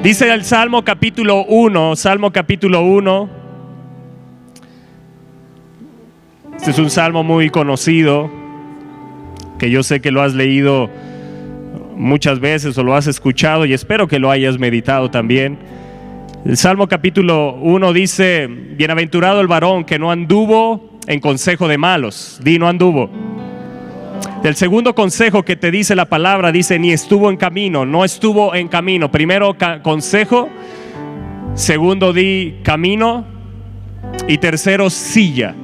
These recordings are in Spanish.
Dice el Salmo capítulo 1, Salmo capítulo 1. Este es un salmo muy conocido, que yo sé que lo has leído muchas veces o lo has escuchado, y espero que lo hayas meditado también. El Salmo capítulo 1 dice: bienaventurado el varón que no anduvo en consejo de malos. Di, no anduvo. El segundo consejo que te dice la palabra dice: ni estuvo en camino, no estuvo en camino. Primero consejo, segundo di camino, y tercero silla.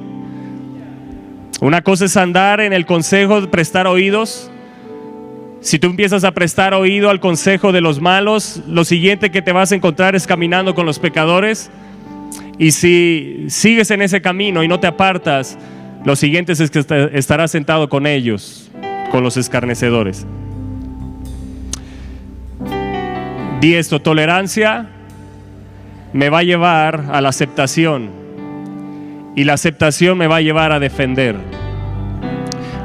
Una cosa es andar en el consejo, prestar oídos. Si tú empiezas a prestar oído al consejo de los malos, lo siguiente que te vas a encontrar es caminando con los pecadores. Y si sigues en ese camino y no te apartas, lo siguiente es que estarás sentado con ellos, con los escarnecedores. Di esto: tolerancia me va a llevar a la aceptación, y la aceptación me va a llevar a defender.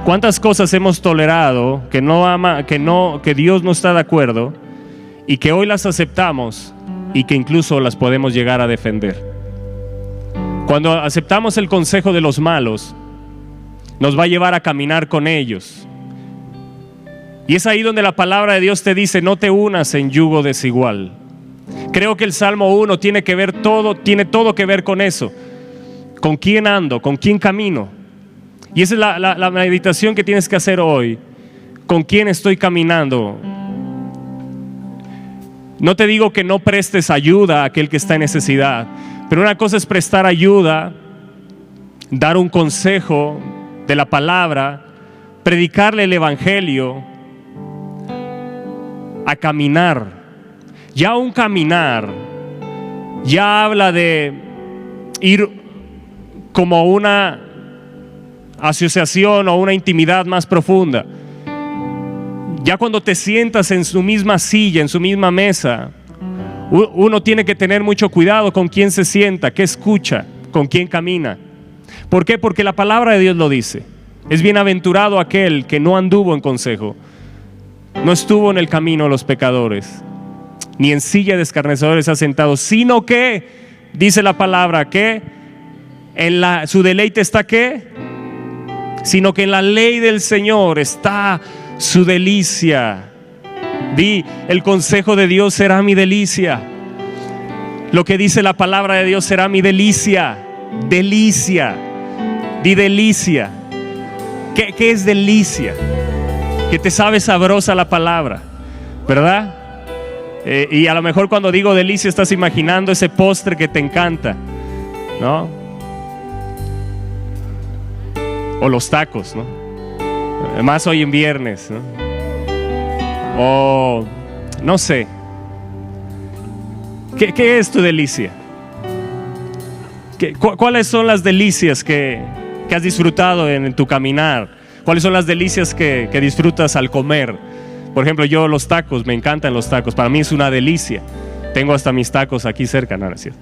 ¿Cuántas cosas hemos tolerado que Dios no está de acuerdo, y que hoy las aceptamos y que incluso las podemos llegar a defender? Cuando aceptamos el consejo de los malos, nos va a llevar a caminar con ellos. Y es ahí donde la palabra de Dios te dice: no te unas en yugo desigual. Creo que el Salmo 1 tiene todo que ver con eso. ¿Con quién ando? ¿Con quién camino? Y esa es la meditación que tienes que hacer hoy. ¿Con quién estoy caminando? No te digo que no prestes ayuda a aquel que está en necesidad, pero una cosa es prestar ayuda, dar un consejo de la palabra, predicarle el evangelio, a caminar. Ya un caminar ya habla de ir como una asociación o una intimidad más profunda. Ya cuando te sientas en su misma silla, en su misma mesa, uno tiene que tener mucho cuidado con quién se sienta, qué escucha, con quién camina. ¿Por qué? Porque la palabra de Dios lo dice. Es bienaventurado aquel que no anduvo en consejo, no estuvo en el camino de los pecadores, ni en silla de escarnecedores ha sentado, sino que, dice la palabra, que su deleite está ¿qué? Sino que en la ley del Señor está su delicia. Di: el consejo de Dios será mi delicia. Lo que dice la palabra de Dios será mi delicia. Delicia. Di delicia. ¿Qué es delicia? Que te sabe sabrosa la palabra, ¿verdad? Y a lo mejor cuando digo delicia estás imaginando ese postre que te encanta, ¿no? O los tacos, ¿no? Más hoy en viernes, ¿no? O no sé. ¿Qué es tu delicia? ¿Cuáles son las delicias que has disfrutado en tu caminar? ¿Cuáles son las delicias que disfrutas al comer? Por ejemplo, yo los tacos, me encantan los tacos. Para mí es una delicia. Tengo hasta mis tacos aquí cerca, ¿no es cierto?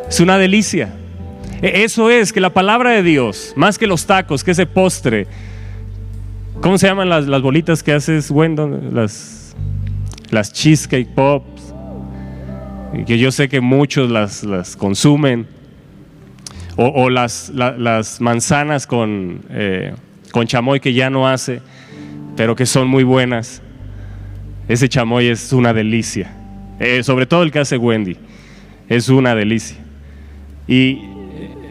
Es una delicia. Eso es, que la palabra de Dios, más que los tacos, que ese postre. ¿Cómo se llaman las bolitas que haces, Wendon? Las cheesecake pops, que yo sé que muchos las consumen. O las manzanas con chamoy, que ya no hace, pero que son muy buenas. Ese chamoy es una delicia. Sobre todo el que hace Wendy, es una delicia. Y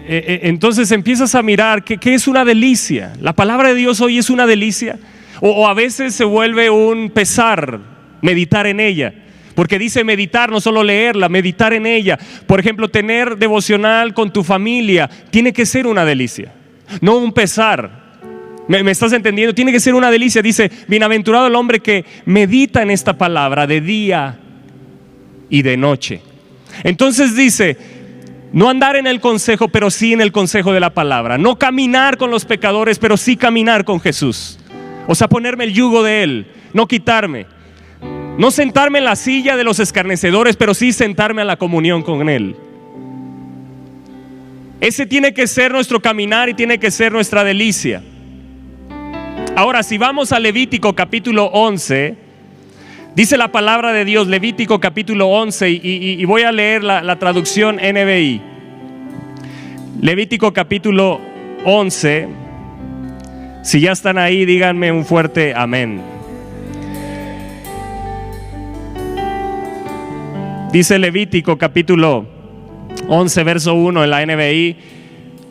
entonces empiezas a mirar ¿qué es una delicia? La palabra de Dios hoy es una delicia, o a veces se vuelve un pesar meditar en ella, porque dice meditar, no solo leerla, meditar en ella. Por ejemplo, tener devocional con tu familia tiene que ser una delicia, no un pesar. ¿Me estás entendiendo? Tiene que ser una delicia. Dice: bienaventurado el hombre que medita en esta palabra de día y de noche. Entonces dice: no andar en el consejo, pero sí en el consejo de la palabra. No caminar con los pecadores, pero sí caminar con Jesús. O sea, ponerme el yugo de Él, no quitarme. No sentarme en la silla de los escarnecedores, pero sí sentarme a la comunión con Él. Ese tiene que ser nuestro caminar y tiene que ser nuestra delicia. Ahora, si vamos a Levítico capítulo 11, Dice la palabra de Dios, Levítico capítulo 11, y voy a leer la traducción NBI. Levítico capítulo 11. Si ya están ahí, díganme un fuerte amén. Dice Levítico capítulo 11, verso 1 en la NBI.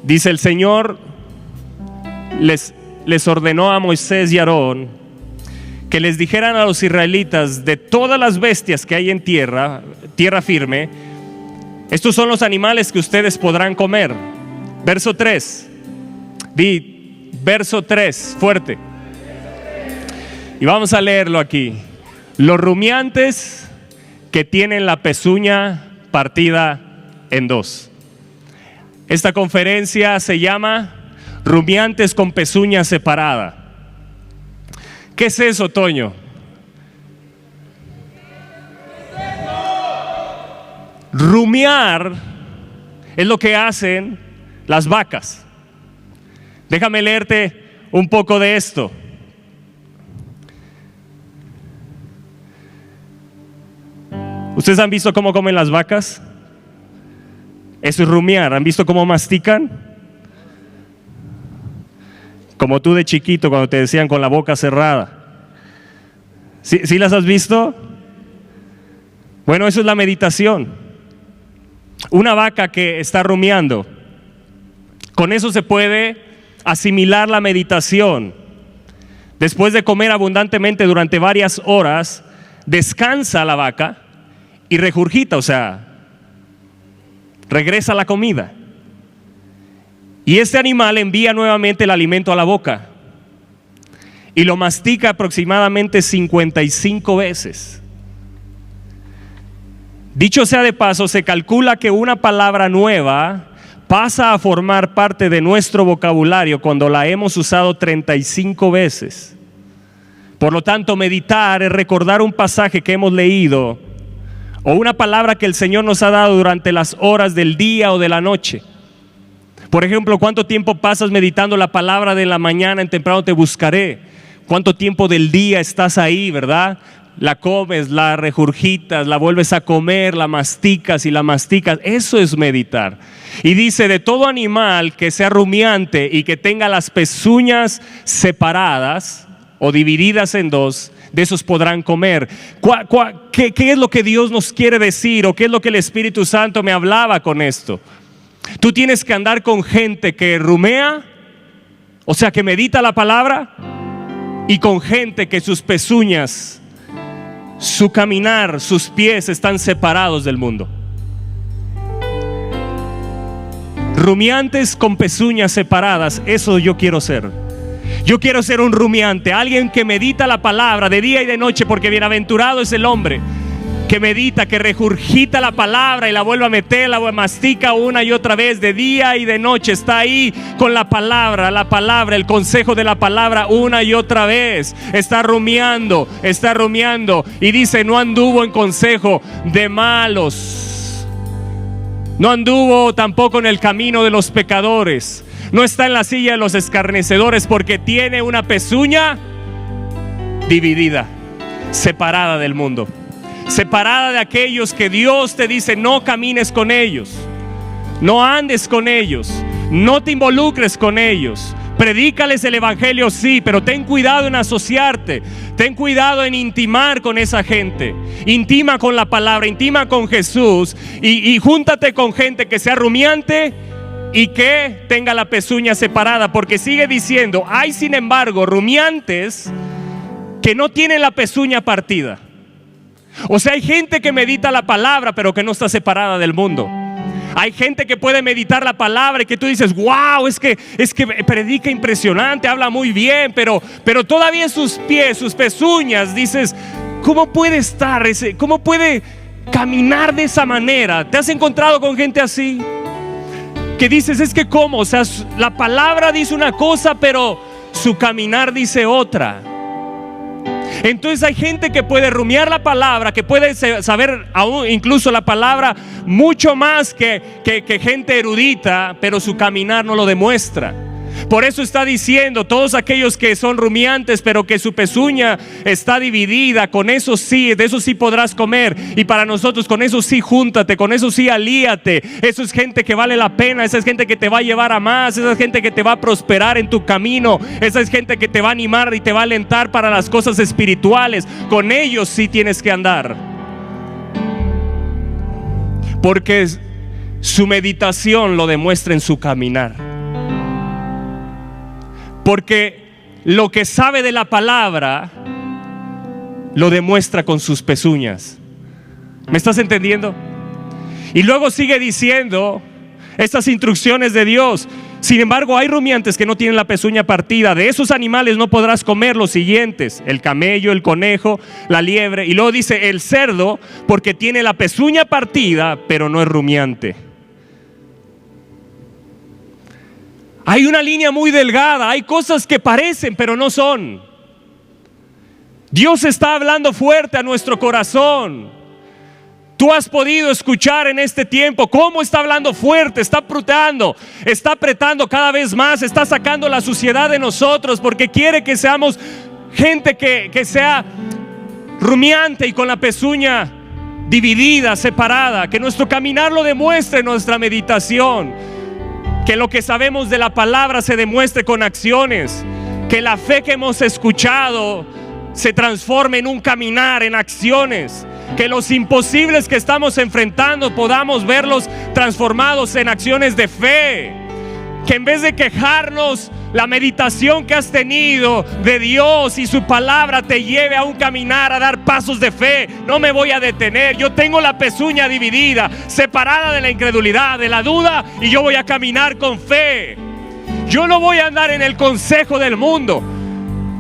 Dice: el Señor les ordenó a Moisés y Aarón que les dijeran a los israelitas: de todas las bestias que hay en tierra firme, estos son los animales que ustedes podrán comer. Verso 3. Verso 3, fuerte. Y vamos a leerlo aquí. Los rumiantes que tienen la pezuña partida en dos. Esta conferencia se llama Rumiantes con pezuña separada. ¿Qué es eso, Toño? Rumiar es lo que hacen las vacas. Déjame leerte un poco de esto. ¿Ustedes han visto cómo comen las vacas? Eso es rumiar. ¿Han visto cómo mastican? Como tú de chiquito cuando te decían con la boca cerrada. ¿Sí las has visto? Bueno, eso es la meditación. Una vaca que está rumiando, con eso se puede asimilar la meditación. Después de comer abundantemente durante varias horas, descansa la vaca y regurgita, o sea, regresa la comida. Y este animal envía nuevamente el alimento a la boca y lo mastica aproximadamente 55 veces. Dicho sea de paso, se calcula que una palabra nueva pasa a formar parte de nuestro vocabulario cuando la hemos usado 35 veces. Por lo tanto, meditar es recordar un pasaje que hemos leído o una palabra que el Señor nos ha dado durante las horas del día o de la noche. Por ejemplo, ¿cuánto tiempo pasas meditando la palabra de la mañana? En temprano te buscaré. ¿Cuánto tiempo del día estás ahí, verdad? La comes, la regurgitas, la vuelves a comer, la masticas y la masticas. Eso es meditar. Y dice: de todo animal que sea rumiante y que tenga las pezuñas separadas o divididas en dos, de esos podrán comer. ¿Qué es lo que Dios nos quiere decir? ¿O qué es lo que el Espíritu Santo me hablaba con esto? Tú tienes que andar con gente que rumea, o sea, que medita la palabra, y con gente que sus pezuñas, su caminar, sus pies están separados del mundo. Rumiantes con pezuñas separadas, eso yo quiero ser. Yo quiero ser un rumiante, alguien que medita la palabra de día y de noche, porque bienaventurado es el hombre que medita, que regurgita la palabra y la vuelve a meter, la mastica una y otra vez de día y de noche. Está ahí con la palabra, el consejo de la palabra una y otra vez. Está rumiando. Y dice: no anduvo en consejo de malos, no anduvo tampoco en el camino de los pecadores, no está en la silla de los escarnecedores, porque tiene una pezuña dividida, separada del mundo, separada de aquellos que Dios te dice: no camines con ellos, no andes con ellos, no te involucres con ellos. Predícales el evangelio, sí, pero ten cuidado en asociarte, ten cuidado en intimar con esa gente. Intima con la palabra, intima con Jesús, y júntate con gente que sea rumiante y que tenga la pezuña separada, porque sigue diciendo: hay sin embargo rumiantes que no tienen la pezuña partida. O sea, hay gente que medita la palabra pero que no está separada del mundo. Hay gente que puede meditar la palabra y que tú dices: wow, es que predica impresionante, habla muy bien, pero todavía sus pies, sus pezuñas, dices: ¿cómo puede estar cómo puede caminar de esa manera? ¿Te has encontrado con gente así? Que dices: es que cómo, o sea, la palabra dice una cosa pero su caminar dice otra. Entonces hay gente que puede rumiar la palabra, que puede saber aún incluso la palabra mucho más que gente erudita, pero su caminar no lo demuestra. Por eso está diciendo, todos aquellos que son rumiantes, pero que su pezuña está dividida, con eso sí, de eso sí podrás comer. Y para nosotros, con eso sí júntate, con eso sí alíate. Eso es gente que vale la pena, esa es gente que te va a llevar a más, esa es gente que te va a prosperar en tu camino, esa es gente que te va a animar y te va a alentar para las cosas espirituales. Con ellos sí tienes que andar, porque su meditación lo demuestra en su caminar. Porque lo que sabe de la palabra lo demuestra con sus pezuñas. ¿Me estás entendiendo? Y luego sigue diciendo estas instrucciones de Dios. Sin embargo, hay rumiantes que no tienen la pezuña partida. De esos animales no podrás comer los siguientes: el camello, el conejo, la liebre. Y luego dice el cerdo, porque tiene la pezuña partida, pero no es rumiante. Hay una línea muy delgada, hay cosas que parecen pero no son. Dios está hablando fuerte a nuestro corazón. Tú has podido escuchar en este tiempo cómo está hablando fuerte, está apretando cada vez más, está sacando la suciedad de nosotros, porque quiere que seamos gente que sea rumiante y con la pezuña dividida, separada, que nuestro caminar lo demuestre en nuestra meditación. Que lo que sabemos de la palabra se demuestre con acciones. Que la fe que hemos escuchado se transforme en un caminar, en acciones. Que los imposibles que estamos enfrentando podamos verlos transformados en acciones de fe. Que en vez de quejarnos, la meditación que has tenido de Dios y su palabra te lleve a un caminar, a dar pasos de fe. No me voy a detener, yo tengo la pezuña dividida, separada de la incredulidad, de la duda, y yo voy a caminar con fe. Yo no voy a andar en el consejo del mundo,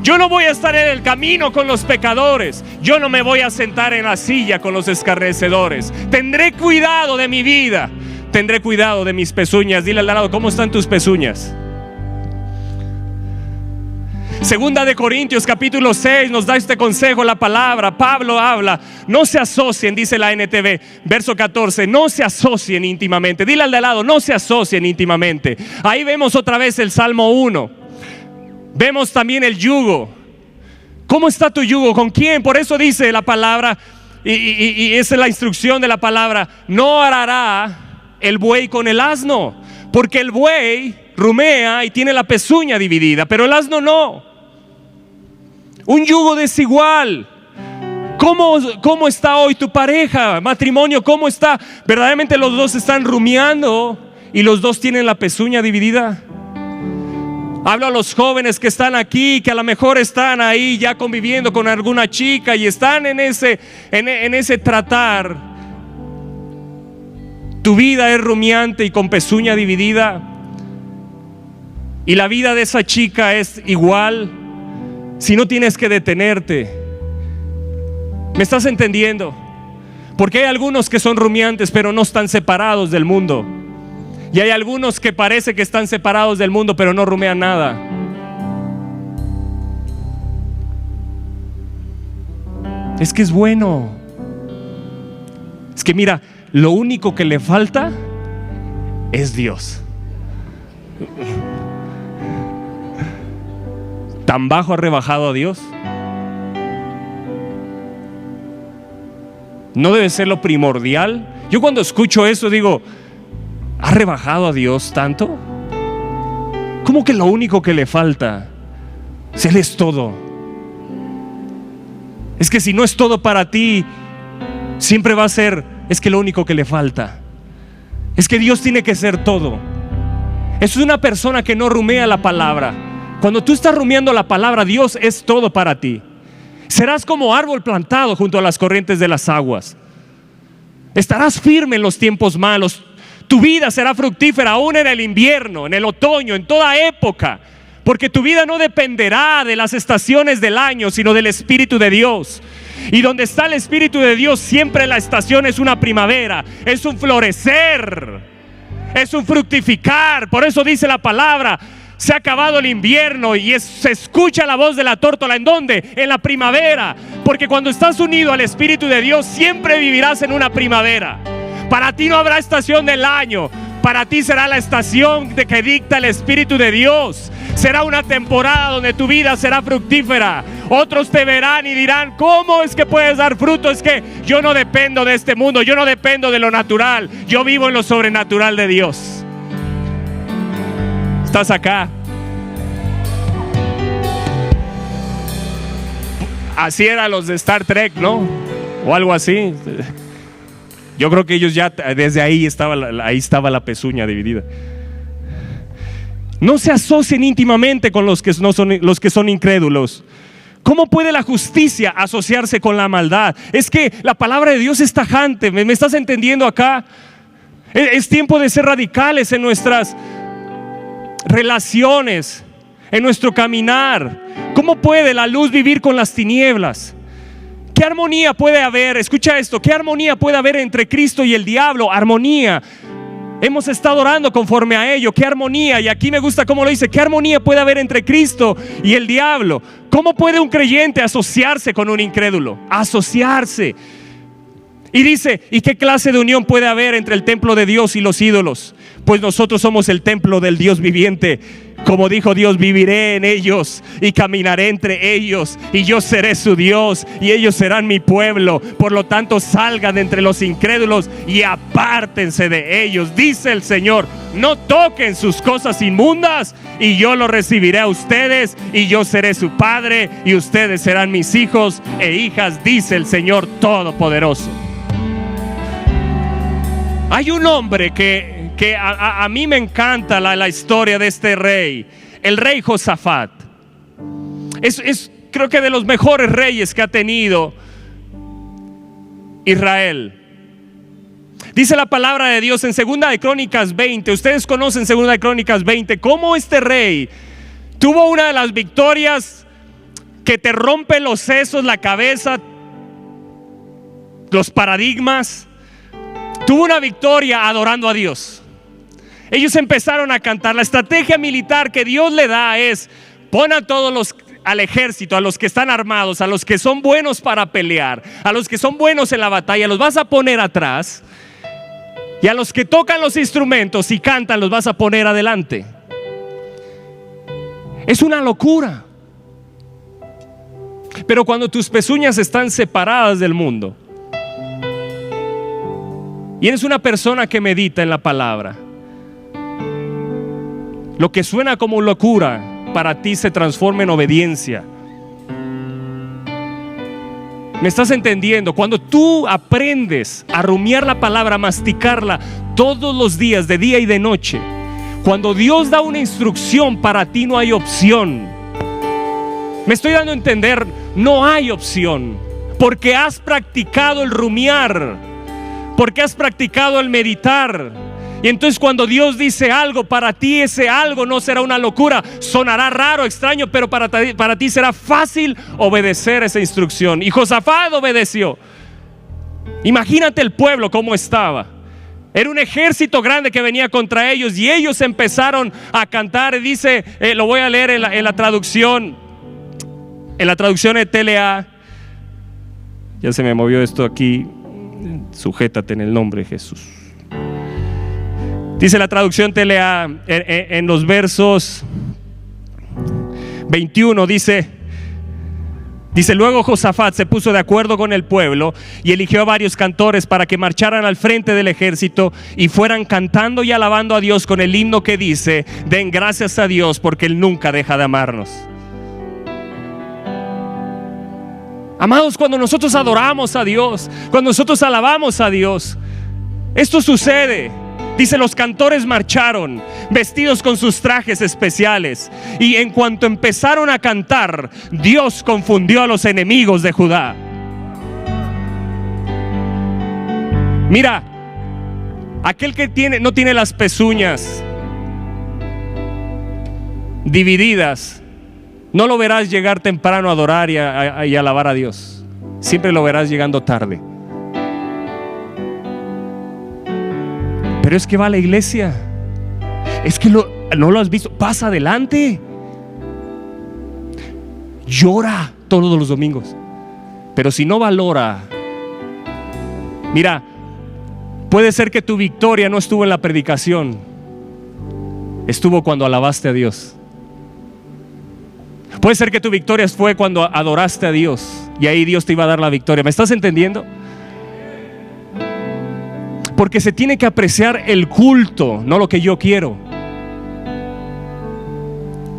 yo no voy a estar en el camino con los pecadores, yo no me voy a sentar en la silla con los escarnecedores. Tendré cuidado de mi vida, tendré cuidado de mis pezuñas. Dile al lado, ¿cómo están tus pezuñas? Segunda de Corintios capítulo 6 nos da este consejo, la palabra. Pablo habla, no se asocien, dice la NTV, verso 14, no se asocien íntimamente. Dile al de lado, no se asocien íntimamente. Ahí vemos otra vez el Salmo 1. Vemos también el yugo. ¿Cómo está tu yugo? ¿Con quién? Por eso dice la palabra, y esa es la instrucción de la palabra: no arará el buey con el asno, porque el buey rumea y tiene la pezuña dividida, pero el asno no. Un yugo desigual. ¿Cómo está hoy tu pareja? Matrimonio, ¿cómo está? ¿Verdaderamente los dos están rumiando y los dos tienen la pezuña dividida? Hablo a los jóvenes que están aquí, que a lo mejor están ahí ya conviviendo con alguna chica y están en ese tratar. Tu vida es rumiante y con pezuña dividida, y la vida de esa chica es igual. Si no, tienes que detenerte. ¿Me estás entendiendo? Porque hay algunos que son rumiantes pero no están separados del mundo, y hay algunos que parece que están separados del mundo pero no rumean nada. Es que es bueno. Es que mira, lo único que le falta es Dios. ¿Tan bajo ha rebajado a Dios? ¿No debe ser lo primordial? Yo cuando escucho eso digo, ¿ha rebajado a Dios tanto? ¿Cómo que lo único que le falta? Si Él es todo. Es que si no es todo para ti, siempre va a ser, es que lo único que le falta. Es que Dios tiene que ser todo. Es una persona que no rumea la palabra. Cuando tú estás rumiando la palabra, Dios es todo para ti. Serás como árbol plantado junto a las corrientes de las aguas. Estarás firme en los tiempos malos. Tu vida será fructífera aún en el invierno, en el otoño, en toda época. Porque tu vida no dependerá de las estaciones del año, sino del Espíritu de Dios. Y donde está el Espíritu de Dios, siempre la estación es una primavera, es un florecer, es un fructificar. Por eso dice la palabra: se ha acabado el invierno y se escucha la voz de la tórtola. ¿En dónde? En la primavera. Porque cuando estás unido al Espíritu de Dios, siempre vivirás en una primavera. Para ti no habrá estación del año. Para ti será la estación de que dicta el Espíritu de Dios. Será una temporada donde tu vida será fructífera. Otros te verán y dirán: ¿cómo es que puedes dar fruto? Es que yo no dependo de este mundo, yo no dependo de lo natural, yo vivo en lo sobrenatural de Dios. ¿Estás acá? Así eran los de Star Trek, ¿no? O algo así. Yo creo que ellos ya desde ahí estaba la pezuña dividida. No se asocien íntimamente con los que son incrédulos. ¿Cómo puede la justicia asociarse con la maldad? Es que la palabra de Dios es tajante. ¿Me estás entendiendo acá? Es tiempo de ser radicales en nuestras relaciones, en nuestro caminar. ¿Cómo puede la luz vivir con las tinieblas? ¿Qué armonía puede haber? Escucha esto. ¿Qué armonía puede haber entre Cristo y el diablo? Armonía. Hemos estado orando conforme a ello. ¿Qué armonía? Y aquí me gusta cómo lo dice. ¿Qué armonía puede haber entre Cristo y el diablo? ¿Cómo puede un creyente asociarse con un incrédulo? Asociarse. Y dice: ¿y qué clase de unión puede haber entre el templo de Dios y los ídolos? Pues nosotros somos el templo del Dios viviente. Como dijo Dios: viviré en ellos y caminaré entre ellos, y yo seré su Dios y ellos serán mi pueblo. Por lo tanto, salgan de entre los incrédulos y apártense de ellos, dice el Señor. No toquen sus cosas inmundas, y yo los recibiré a ustedes, y yo seré su padre, y ustedes serán mis hijos e hijas, dice el Señor Todopoderoso. Hay un hombre que a mí me encanta la historia de este rey, el rey Josafat. Es creo que de los mejores reyes que ha tenido Israel. Dice la palabra de Dios en 2 de Crónicas 20. Ustedes conocen 2 de Crónicas 20, cómo este rey tuvo una de las victorias que te rompe los sesos, la cabeza, los paradigmas. Tuvo una victoria adorando a Dios. Ellos empezaron a cantar. La estrategia militar que Dios le da es: pon a todos al ejército, a los que están armados, a los que son buenos para pelear, a los que son buenos en la batalla, los vas a poner atrás, y a los que tocan los instrumentos y cantan los vas a poner adelante. Es una locura. Pero cuando tus pezuñas están separadas del mundo y eres una persona que medita en la palabra, lo que suena como locura para ti se transforma en obediencia. ¿Me estás entendiendo? Cuando tú aprendes a rumiar la palabra, a masticarla todos los días, de día y de noche, cuando Dios da una instrucción, para ti no hay opción. Me estoy dando a entender, no hay opción, porque has practicado el rumiar, porque has practicado el meditar. Y entonces cuando Dios dice algo, para ti ese algo no será una locura. Sonará raro, extraño, pero para ti será fácil obedecer esa instrucción. Y Josafat obedeció. Imagínate el pueblo cómo estaba. Era un ejército grande que venía contra ellos, y ellos empezaron a cantar. Dice, lo voy a leer en la traducción de TLA. Ya se me movió esto aquí. Sujétate en el nombre de Jesús. Dice la traducción TLA en los versos 21, dice: luego Josafat se puso de acuerdo con el pueblo y eligió a varios cantores para que marcharan al frente del ejército y fueran cantando y alabando a Dios con el himno que dice: den gracias a Dios porque Él nunca deja de amarnos. Amados, cuando nosotros adoramos a Dios, cuando nosotros alabamos a Dios, esto sucede. Dice: los cantores marcharon vestidos con sus trajes especiales, y en cuanto empezaron a cantar, Dios confundió a los enemigos de Judá. Mira, aquel que no tiene las pezuñas divididas, no lo verás llegar temprano a adorar y a alabar a Dios. Siempre lo verás llegando tarde. Pero es que va a la iglesia. Es que no lo has visto. Pasa adelante. Llora todos los domingos. Pero si no valora, mira, Puede ser que tu victoria no estuvo en la predicación, estuvo cuando alabaste a Dios. Puede ser que tu victoria fue cuando adoraste a Dios, y ahí Dios te iba a dar la victoria. ¿Me estás entendiendo? Porque se tiene que apreciar el culto, no lo que yo quiero.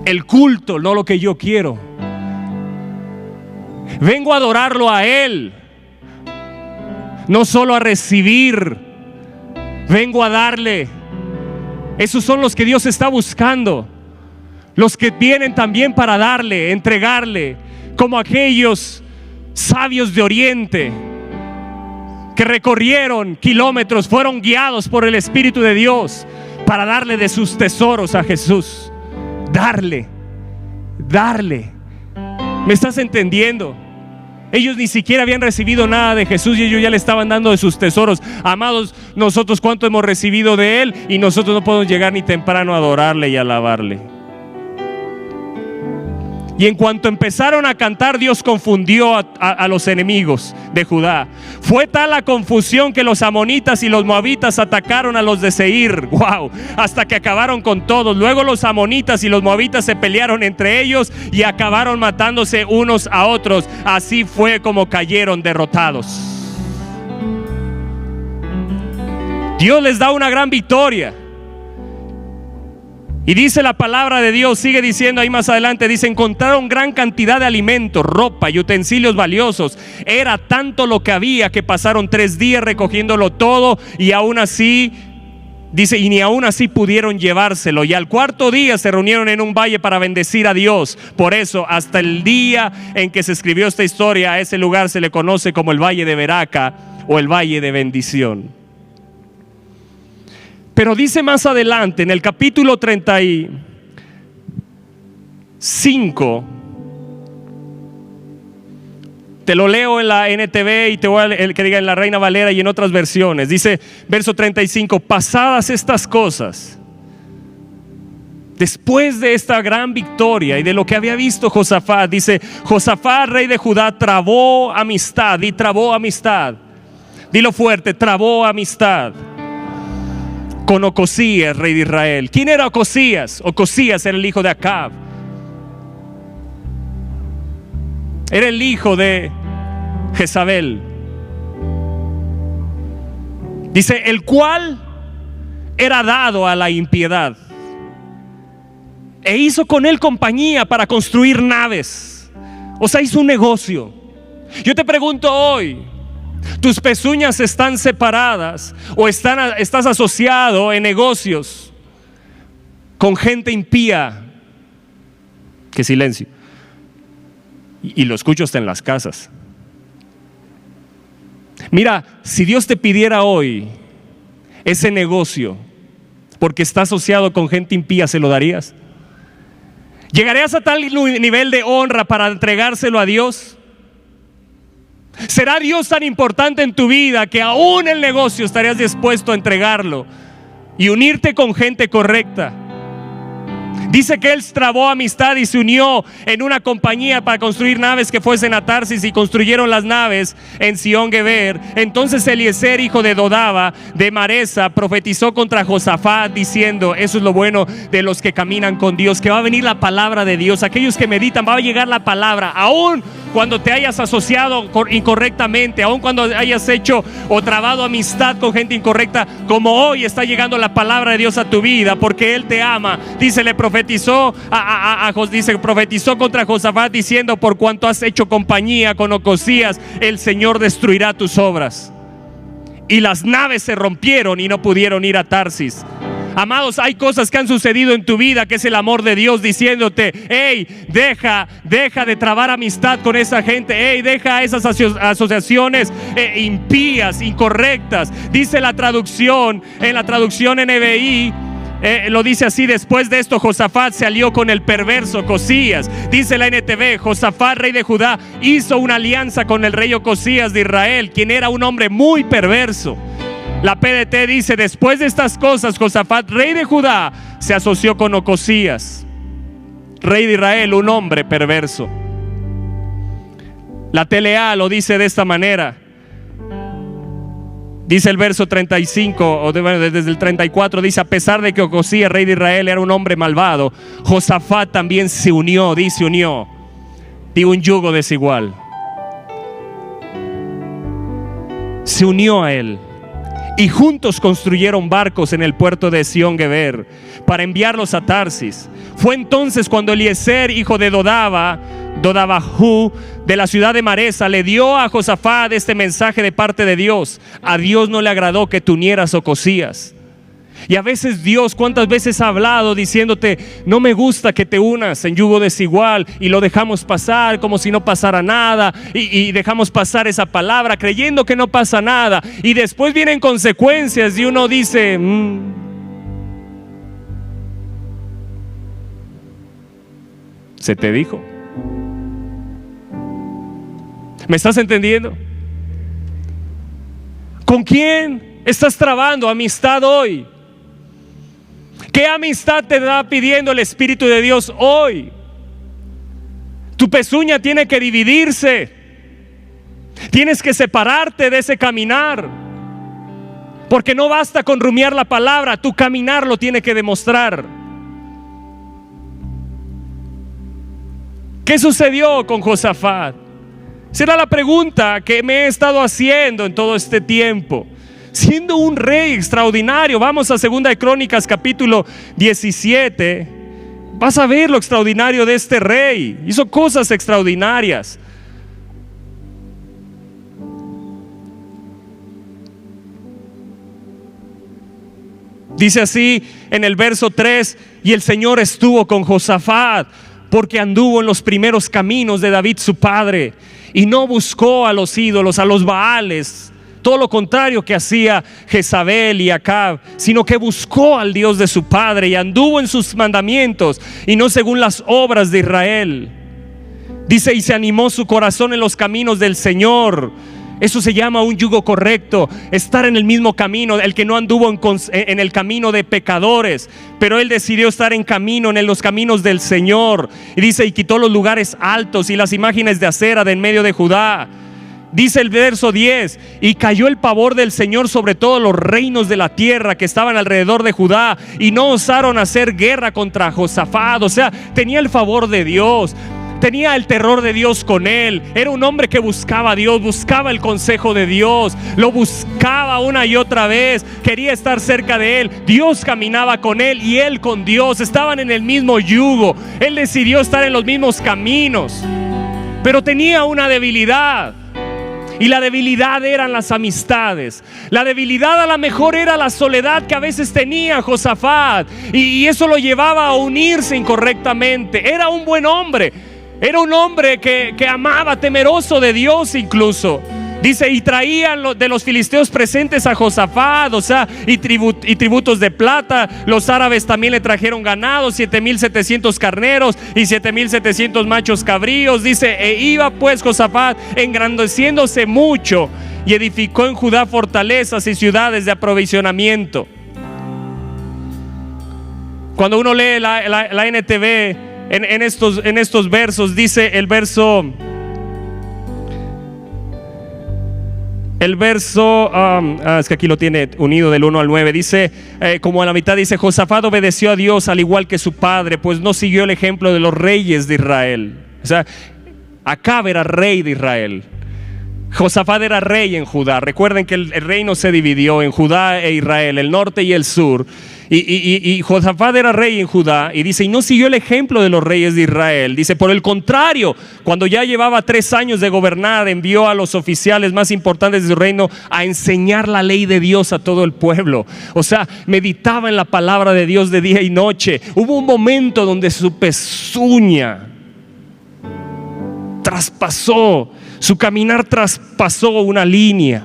El culto, no lo que yo quiero. Vengo a adorarlo a Él, no solo a recibir. Vengo a darle. Esos son los que Dios está buscando, los que vienen también para darle, entregarle, como aquellos sabios de Oriente que recorrieron kilómetros, fueron guiados por el Espíritu de Dios para darle de sus tesoros a Jesús. Darle. ¿Me estás entendiendo? Ellos ni siquiera habían recibido nada de Jesús y ellos ya le estaban dando de sus tesoros. Amados, nosotros cuánto hemos recibido de Él y nosotros no podemos llegar ni temprano a adorarle y alabarle. Y en cuanto empezaron a cantar, Dios confundió a los enemigos de Judá. Fue tal la confusión que los amonitas y los moabitas atacaron a los de Seir. ¡Wow! Hasta que acabaron con todos. Luego los amonitas y los moabitas se pelearon entre ellos y acabaron matándose unos a otros. Así fue como cayeron derrotados. Dios les da una gran victoria. Y dice la palabra de Dios, sigue diciendo ahí más adelante, dice: encontraron gran cantidad de alimentos, ropa y utensilios valiosos. Era tanto lo que había que pasaron 3 días recogiéndolo todo, y aún así, dice, y ni aún así pudieron llevárselo. Y al 4.º día se reunieron en un valle para bendecir a Dios. Por eso, hasta el día en que se escribió esta historia, a ese lugar se le conoce como el Valle de Beraca o el Valle de Bendición. Pero dice más adelante, en el capítulo 35, te lo leo en la NTV y te voy a que diga en la Reina Valera y en otras versiones. Dice, verso 35, pasadas estas cosas, después de esta gran victoria y de lo que había visto Josafat, dice, Josafat, rey de Judá, trabó amistad. Y trabó amistad. Dilo fuerte, trabó amistad con Ocosías, rey de Israel. ¿Quién era Ocosías? Ocosías era el hijo de Acab. Era el hijo de Jezabel. Dice, el cual era dado a la impiedad e hizo con él compañía para construir naves. O sea, hizo un negocio. Yo te pregunto hoy, ¿tus pezuñas están separadas o estás asociado en negocios con gente impía? Qué silencio. Y lo escucho hasta en las casas. Mira, si Dios te pidiera hoy ese negocio porque está asociado con gente impía, ¿se lo darías? ¿Llegarías a tal nivel de honra para entregárselo a Dios? ¿Será Dios tan importante en tu vida que aún el negocio estarías dispuesto a entregarlo y unirte con gente correcta? Dice que él trabó amistad y se unió en una compañía para construir naves que fuesen a Tarsis, y construyeron las naves en Sion Geber. Entonces Eliezer, hijo de Dodaba de Maresa, profetizó contra Josafat diciendo, eso es lo bueno de los que caminan con Dios, que va a venir la palabra de Dios. Aquellos que meditan, va a llegar la palabra, aún cuando te hayas asociado incorrectamente, aún cuando hayas hecho o trabado amistad con gente incorrecta, como hoy está llegando la palabra de Dios a tu vida, porque Él te ama. Dice, le profetizó profetizó contra Josafat diciendo, por cuanto has hecho compañía con Ocosías, el Señor destruirá tus obras. Y las naves se rompieron y no pudieron ir a Tarsis. Amados, hay cosas que han sucedido en tu vida que es el amor de Dios diciéndote, hey, deja de trabar amistad con esa gente, hey, deja esas asociaciones impías, incorrectas. Dice la traducción, en la traducción NBI, lo dice así: después de esto Josafat se alió con el perverso Ocosías. Dice la NTV, Josafat, rey de Judá, hizo una alianza con el rey Ocosías de Israel, quien era un hombre muy perverso. La PDT dice, después de estas cosas Josafat, rey de Judá, se asoció con Ocosías, rey de Israel, un hombre perverso. La TLA lo dice de esta manera: Dice el verso 35, o desde el 34, dice: a pesar de que Ocosías, rey de Israel, era un hombre malvado, Josafat también se unió, dice unió, de un yugo desigual. Se unió a él. Y juntos construyeron barcos en el puerto de Esión-Geber para enviarlos a Tarsis. Fue entonces cuando Eliezer, hijo de Dodabajú, de la ciudad de Maresa, le dio a Josafat este mensaje de parte de Dios: a Dios no le agradó que te unieras a Ocosías. Y a veces Dios, ¿cuántas veces ha hablado diciéndote: no me gusta que te unas en yugo desigual? Y lo dejamos pasar como si no pasara nada, y dejamos pasar esa palabra creyendo que no pasa nada, y después vienen consecuencias y uno dice: ¿se te dijo? ¿Me estás entendiendo? ¿Con quién estás trabando amistad hoy? ¿Qué amistad te está pidiendo el Espíritu de Dios hoy? Tu pezuña tiene que dividirse. Tienes que separarte de ese caminar, porque no basta con rumiar la palabra, tu caminar lo tiene que demostrar. ¿Qué sucedió con Josafat? Será la pregunta que me he estado haciendo en todo este tiempo. Siendo un rey extraordinario, vamos a 2 de Crónicas capítulo 17, vas a ver lo extraordinario de este rey. Hizo cosas extraordinarias. Dice así en el verso 3: y el Señor estuvo con Josafat, porque anduvo en los primeros caminos de David su padre, y no buscó a los ídolos, a los Baales, todo lo contrario que hacía Jezabel y Acab, sino que buscó al Dios de su padre y anduvo en sus mandamientos y no según las obras de Israel. Dice: y se animó su corazón en los caminos del Señor. Eso se llama un yugo correcto, estar en el mismo camino. El que no anduvo en el camino de pecadores, pero él decidió estar en los caminos del Señor. Y dice: y quitó los lugares altos y las imágenes de acera de en medio de Judá. Dice el verso 10: y cayó el pavor del Señor sobre todos los reinos de la tierra que estaban alrededor de Judá, y no osaron hacer guerra contra Josafat. O sea, tenía el favor de Dios, tenía el terror de Dios con él. Era un hombre que buscaba a Dios, buscaba el consejo de Dios, lo buscaba una y otra vez, quería estar cerca de él. Dios caminaba con él y él con Dios, estaban en el mismo yugo. Él decidió estar en los mismos caminos, pero tenía una debilidad. Y la debilidad eran las amistades. La debilidad a lo mejor era la soledad que a veces tenía Josafat, y eso lo llevaba a unirse incorrectamente. Era un buen hombre, era un hombre que amaba, temeroso de Dios incluso. Dice: y traían de los filisteos presentes a Josafat, o sea, y tributos de plata. Los árabes también le trajeron ganado, 7,700 carneros y 7,700 machos cabríos. Dice: e iba pues Josafat engrandeciéndose mucho, y edificó en Judá fortalezas y ciudades de aprovisionamiento. Cuando uno lee la NTV en estos versos, dice el verso es que aquí lo tiene unido del 1 al 9. Dice, como a la mitad dice: Josafat obedeció a Dios al igual que su padre, pues no siguió el ejemplo de los reyes de Israel. O sea, Acab era rey de Israel, Josafat era rey en Judá. Recuerden que el reino se dividió en Judá e Israel, el norte y el sur. Y Josafat era rey en Judá, y dice: y no siguió el ejemplo de los reyes de Israel. Dice: por el contrario, cuando ya llevaba 3 años de gobernar, envió a los oficiales más importantes de su reino a enseñar la ley de Dios a todo el pueblo. O sea, meditaba en la palabra de Dios de día y noche. Hubo un momento donde su pezuña traspasó, su caminar traspasó una línea.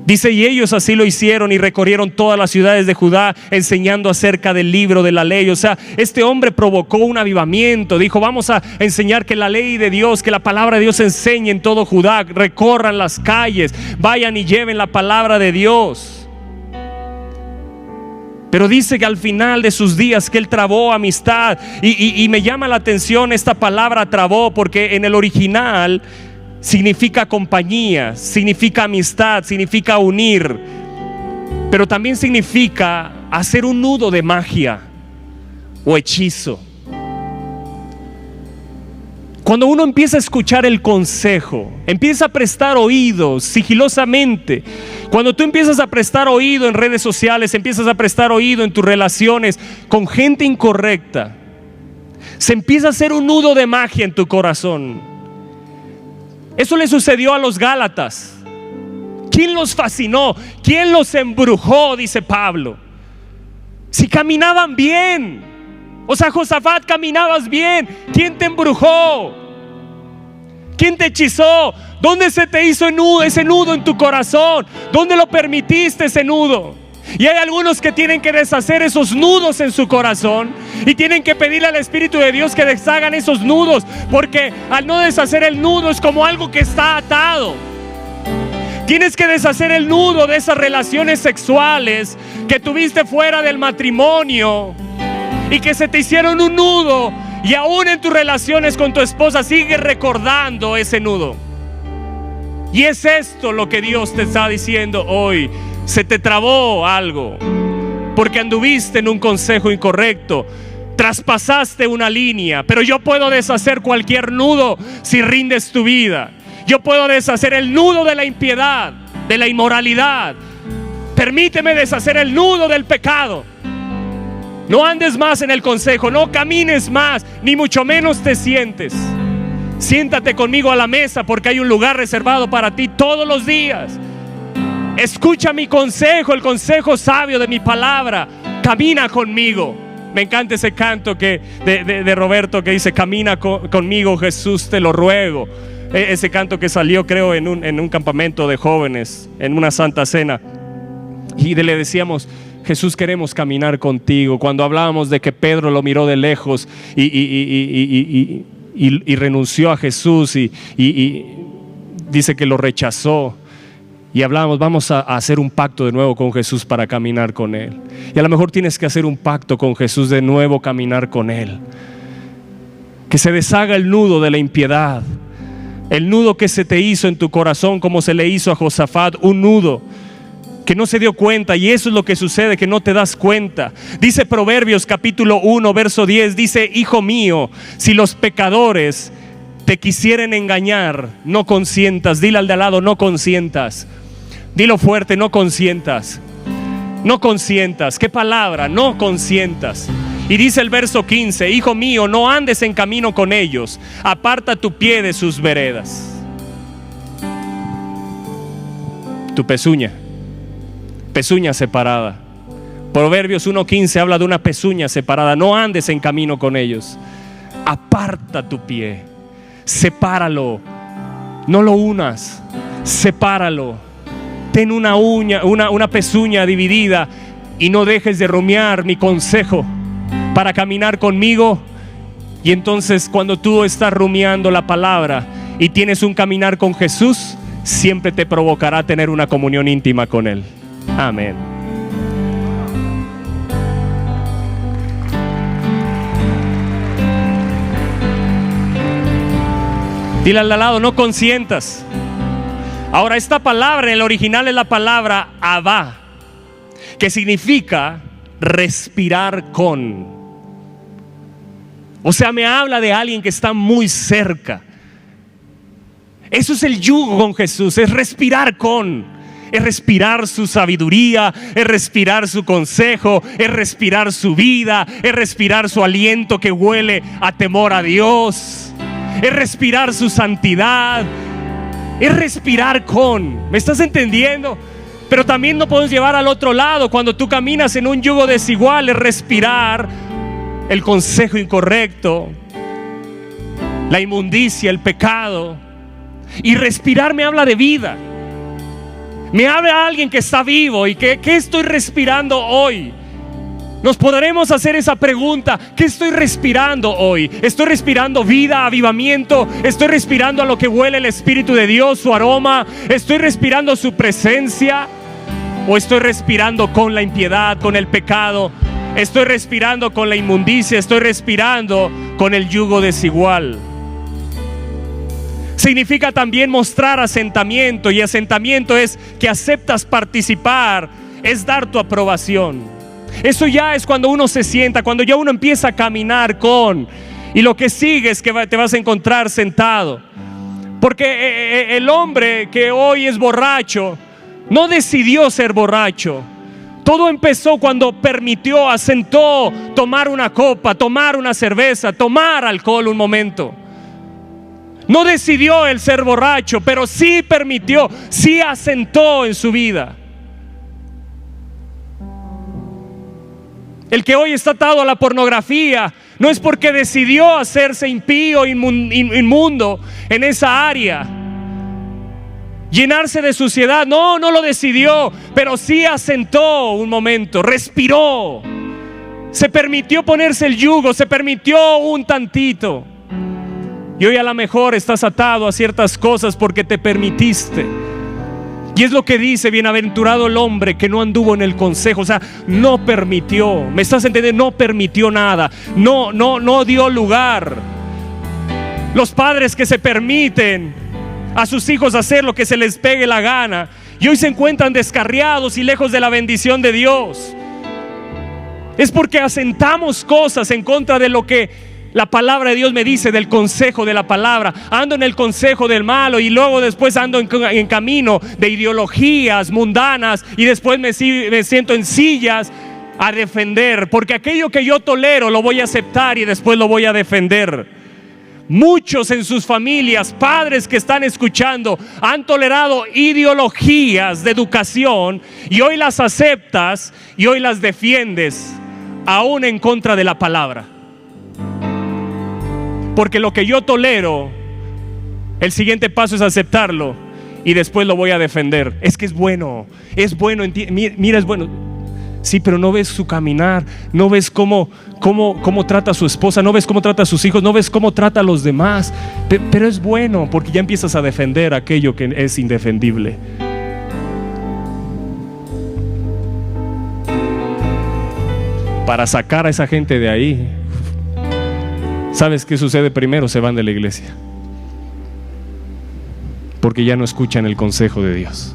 Dice: y ellos así lo hicieron y recorrieron todas las ciudades de Judá enseñando acerca del libro de la ley. O sea, este hombre provocó un avivamiento. Dijo: vamos a enseñar que la ley de Dios, que la palabra de Dios se enseñe en todo Judá. Recorran las calles, vayan y lleven la palabra de Dios. Pero dice que al final de sus días que él trabó amistad. Y me llama la atención esta palabra trabó, porque en el original significa compañía, significa amistad, significa unir, pero también significa hacer un nudo de magia o hechizo. Cuando uno empieza a escuchar el consejo, empieza a prestar oídos sigilosamente. Cuando tú empiezas a prestar oído en redes sociales, empiezas a prestar oído en tus relaciones con gente incorrecta, se empieza a hacer un nudo de magia en tu corazón. Eso le sucedió a los Gálatas. ¿Quién los fascinó? ¿Quién los embrujó? Dice Pablo. Si caminaban bien. O sea, Josafat, caminabas bien. ¿Quién te embrujó? ¿Quién te hechizó? ¿Dónde se te hizo ese nudo en tu corazón? ¿Dónde lo permitiste ese nudo? Y hay algunos que tienen que deshacer esos nudos en su corazón y tienen que pedirle al Espíritu de Dios que deshagan esos nudos, porque al no deshacer el nudo es como algo que está atado. Tienes que deshacer el nudo de esas relaciones sexuales que tuviste fuera del matrimonio y que se te hicieron un nudo, y aún en tus relaciones con tu esposa sigues recordando ese nudo. Y es esto lo que Dios te está diciendo hoy. Se te trabó algo porque anduviste en un consejo incorrecto, traspasaste una línea. Pero yo puedo deshacer cualquier nudo si rindes tu vida. Yo puedo deshacer el nudo de la impiedad, de la inmoralidad. Permíteme deshacer el nudo del pecado. No andes más en el consejo, no camines más, ni mucho menos te sientes. Siéntate conmigo a la mesa, porque hay un lugar reservado para ti todos los días. Escucha mi consejo, el consejo sabio de mi palabra. Camina conmigo. Me encanta ese canto de Roberto que dice: camina conmigo, Jesús, te lo ruego. Ese canto que salió, creo, en un campamento de jóvenes, en una santa cena. Y le decíamos: Jesús, queremos caminar contigo. Cuando hablábamos de que Pedro lo miró de lejos y renunció a Jesús y dice que lo rechazó. Y hablábamos: vamos a hacer un pacto de nuevo con Jesús para caminar con Él. Y a lo mejor tienes que hacer un pacto con Jesús de nuevo, caminar con Él. Que se deshaga el nudo de la impiedad, el nudo que se te hizo en tu corazón, como se le hizo a Josafat, un nudo que no se dio cuenta. Y eso es lo que sucede, que no te das cuenta. Dice Proverbios capítulo 1 verso 10, dice: hijo mío, si los pecadores te quisieren engañar, no consientas. Dile al de al lado: no consientas. Dilo fuerte: no consientas. No consientas. ¿Qué palabra? No consientas. Y dice el verso 15: hijo mío, no andes en camino con ellos, aparta tu pie de sus veredas. Tu pezuña separada. Proverbios 1:15 habla de una pezuña separada. No andes en camino con ellos, aparta tu pie, sepáralo. No lo unas, sepáralo. Ten una uña, una pezuña dividida, y no dejes de rumiar mi consejo para caminar conmigo. Y entonces, cuando tú estás rumiando la palabra y tienes un caminar con Jesús, siempre te provocará tener una comunión íntima con Él. Amén. Dile al lado: no consientas. Ahora, esta palabra en el original es la palabra Abba, que significa respirar con. O sea, me habla de alguien que está muy cerca. Eso es el yugo con Jesús, es respirar con. Es respirar su sabiduría, es respirar su consejo, es respirar su vida, es respirar su aliento que huele a temor a Dios, es respirar su santidad, es respirar con. ¿Me estás entendiendo? Pero también lo podemos llevar al otro lado. Cuando tú caminas en un yugo desigual, es respirar el consejo incorrecto, la inmundicia, el pecado. Y respirar me habla de vida. Me habla a alguien que está vivo. ¿Y qué estoy respirando hoy? Nos podremos hacer esa pregunta: ¿qué estoy respirando hoy? ¿Estoy respirando vida, avivamiento? ¿Estoy respirando a lo que huele el Espíritu de Dios, su aroma? ¿Estoy respirando su presencia? ¿O estoy respirando con la impiedad, con el pecado? ¿Estoy respirando con la inmundicia? ¿Estoy respirando con el yugo desigual? Significa también mostrar asentamiento, y asentamiento es que aceptas participar, es dar tu aprobación. Eso ya es cuando uno se sienta, cuando ya uno empieza a caminar con, y lo que sigue es que te vas a encontrar sentado. Porque el hombre que hoy es borracho no decidió ser borracho. Todo empezó cuando permitió, asentó tomar una copa, tomar una cerveza, tomar alcohol un momento. No decidió el ser borracho, pero sí permitió, sí asentó en su vida. El que hoy está atado a la pornografía no es porque decidió hacerse impío, inmundo en esa área, llenarse de suciedad. No lo decidió, pero sí asentó un momento, respiró, se permitió ponerse el yugo, se permitió un tantito. Y hoy a lo mejor estás atado a ciertas cosas porque te permitiste. Y es lo que dice: bienaventurado el hombre que no anduvo en el consejo. O sea, no permitió. ¿Me estás entendiendo? No permitió nada. No dio lugar. Los padres que se permiten a sus hijos hacer lo que se les pegue la gana, y hoy se encuentran descarriados y lejos de la bendición de Dios, es porque asentamos cosas en contra de lo que la palabra de Dios me dice, del consejo de la palabra. Ando en el consejo del malo, y luego después ando en camino de ideologías mundanas, y después me siento en sillas a defender, porque aquello que yo tolero lo voy a aceptar y después lo voy a defender. Muchos en sus familias, padres que están escuchando, han tolerado ideologías de educación, y hoy las aceptas y hoy las defiendes, aún en contra de la palabra. Porque lo que yo tolero, el siguiente paso es aceptarlo y después lo voy a defender. Es que es bueno, mira, es bueno. Sí, pero no ves su caminar, no ves cómo trata a su esposa, no ves cómo trata a sus hijos, no ves cómo trata a los demás. Pero es bueno, porque ya empiezas a defender aquello que es indefendible. Para sacar a esa gente de ahí, ¿sabes qué sucede primero? Se van de la iglesia, porque ya no escuchan el consejo de Dios,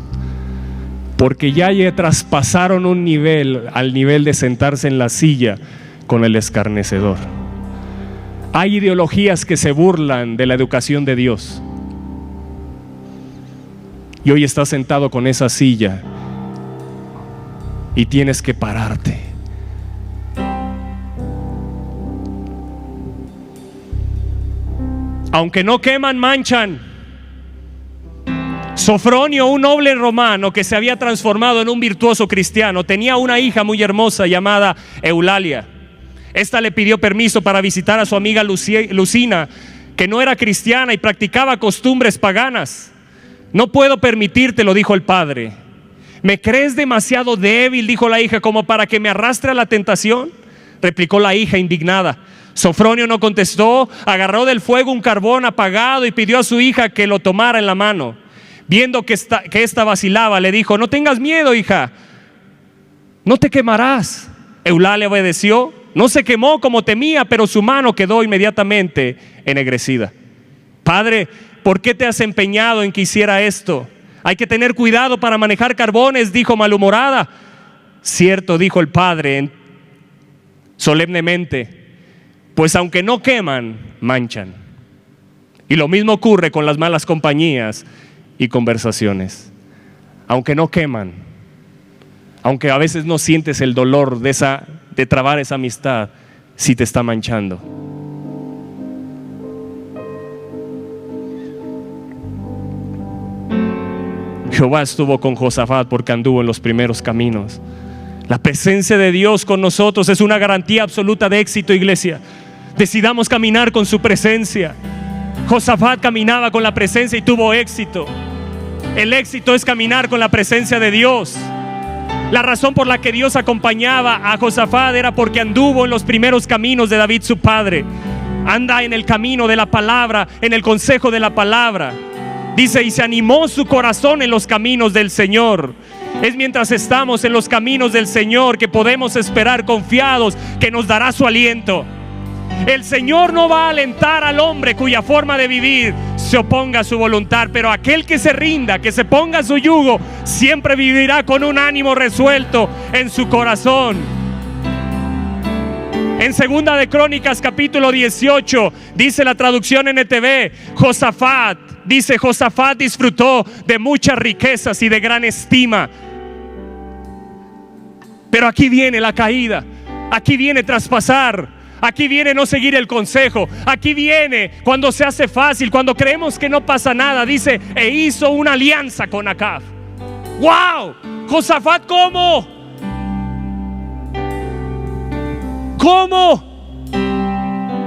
porque ya traspasaron un nivel, al nivel de sentarse en la silla con el escarnecedor. Hay ideologías que se burlan de la educación de Dios, y hoy estás sentado con esa silla y tienes que pararte. Aunque no queman, manchan. Sofronio, un noble romano que se había transformado en un virtuoso cristiano, tenía una hija muy hermosa llamada Eulalia. Esta le pidió permiso para visitar a su amiga Lucina, que no era cristiana y practicaba costumbres paganas. No puedo permitírtelo, dijo el padre. ¿Me crees demasiado débil, dijo la hija, como para que me arrastre a la tentación? Replicó la hija indignada. Sofronio no contestó, agarró del fuego un carbón apagado y pidió a su hija que lo tomara en la mano. Viendo que esta vacilaba, le dijo: no tengas miedo, hija, no te quemarás. Eulalia obedeció, no se quemó como temía, pero su mano quedó inmediatamente ennegrecida. Padre, ¿por qué te has empeñado en que hiciera esto? Hay que tener cuidado para manejar carbones, dijo malhumorada. Cierto, dijo el padre solemnemente, pues aunque no queman, manchan. Y lo mismo ocurre con las malas compañías y conversaciones. Aunque no queman, aunque a veces no sientes el dolor de trabar esa amistad, sí te está manchando. Jehová estuvo con Josafat porque anduvo en los primeros caminos. La presencia de Dios con nosotros es una garantía absoluta de éxito, iglesia. Decidamos caminar con su presencia. Josafat caminaba con la presencia y tuvo éxito. El éxito es caminar con la presencia de Dios. La razón por la que Dios acompañaba a Josafat era porque anduvo en los primeros caminos de David su padre. Anda en el camino de la palabra, en el consejo de la palabra. Dice: y se animó su corazón en los caminos del Señor. Es mientras estamos en los caminos del Señor que podemos esperar confiados que nos dará su aliento. El Señor no va a alentar al hombre cuya forma de vivir se oponga a su voluntad, pero aquel que se rinda, que se ponga a su yugo, siempre vivirá con un ánimo resuelto en su corazón. En Segunda de Crónicas capítulo 18 dice la traducción NTV, Josafat, dice: Josafat disfrutó de muchas riquezas y de gran estima. Pero aquí viene la caída, aquí viene traspasar, aquí viene no seguir el consejo, aquí viene cuando se hace fácil, cuando creemos que no pasa nada. Dice: e hizo una alianza con Acab. ¡Wow! Josafat, ¿cómo?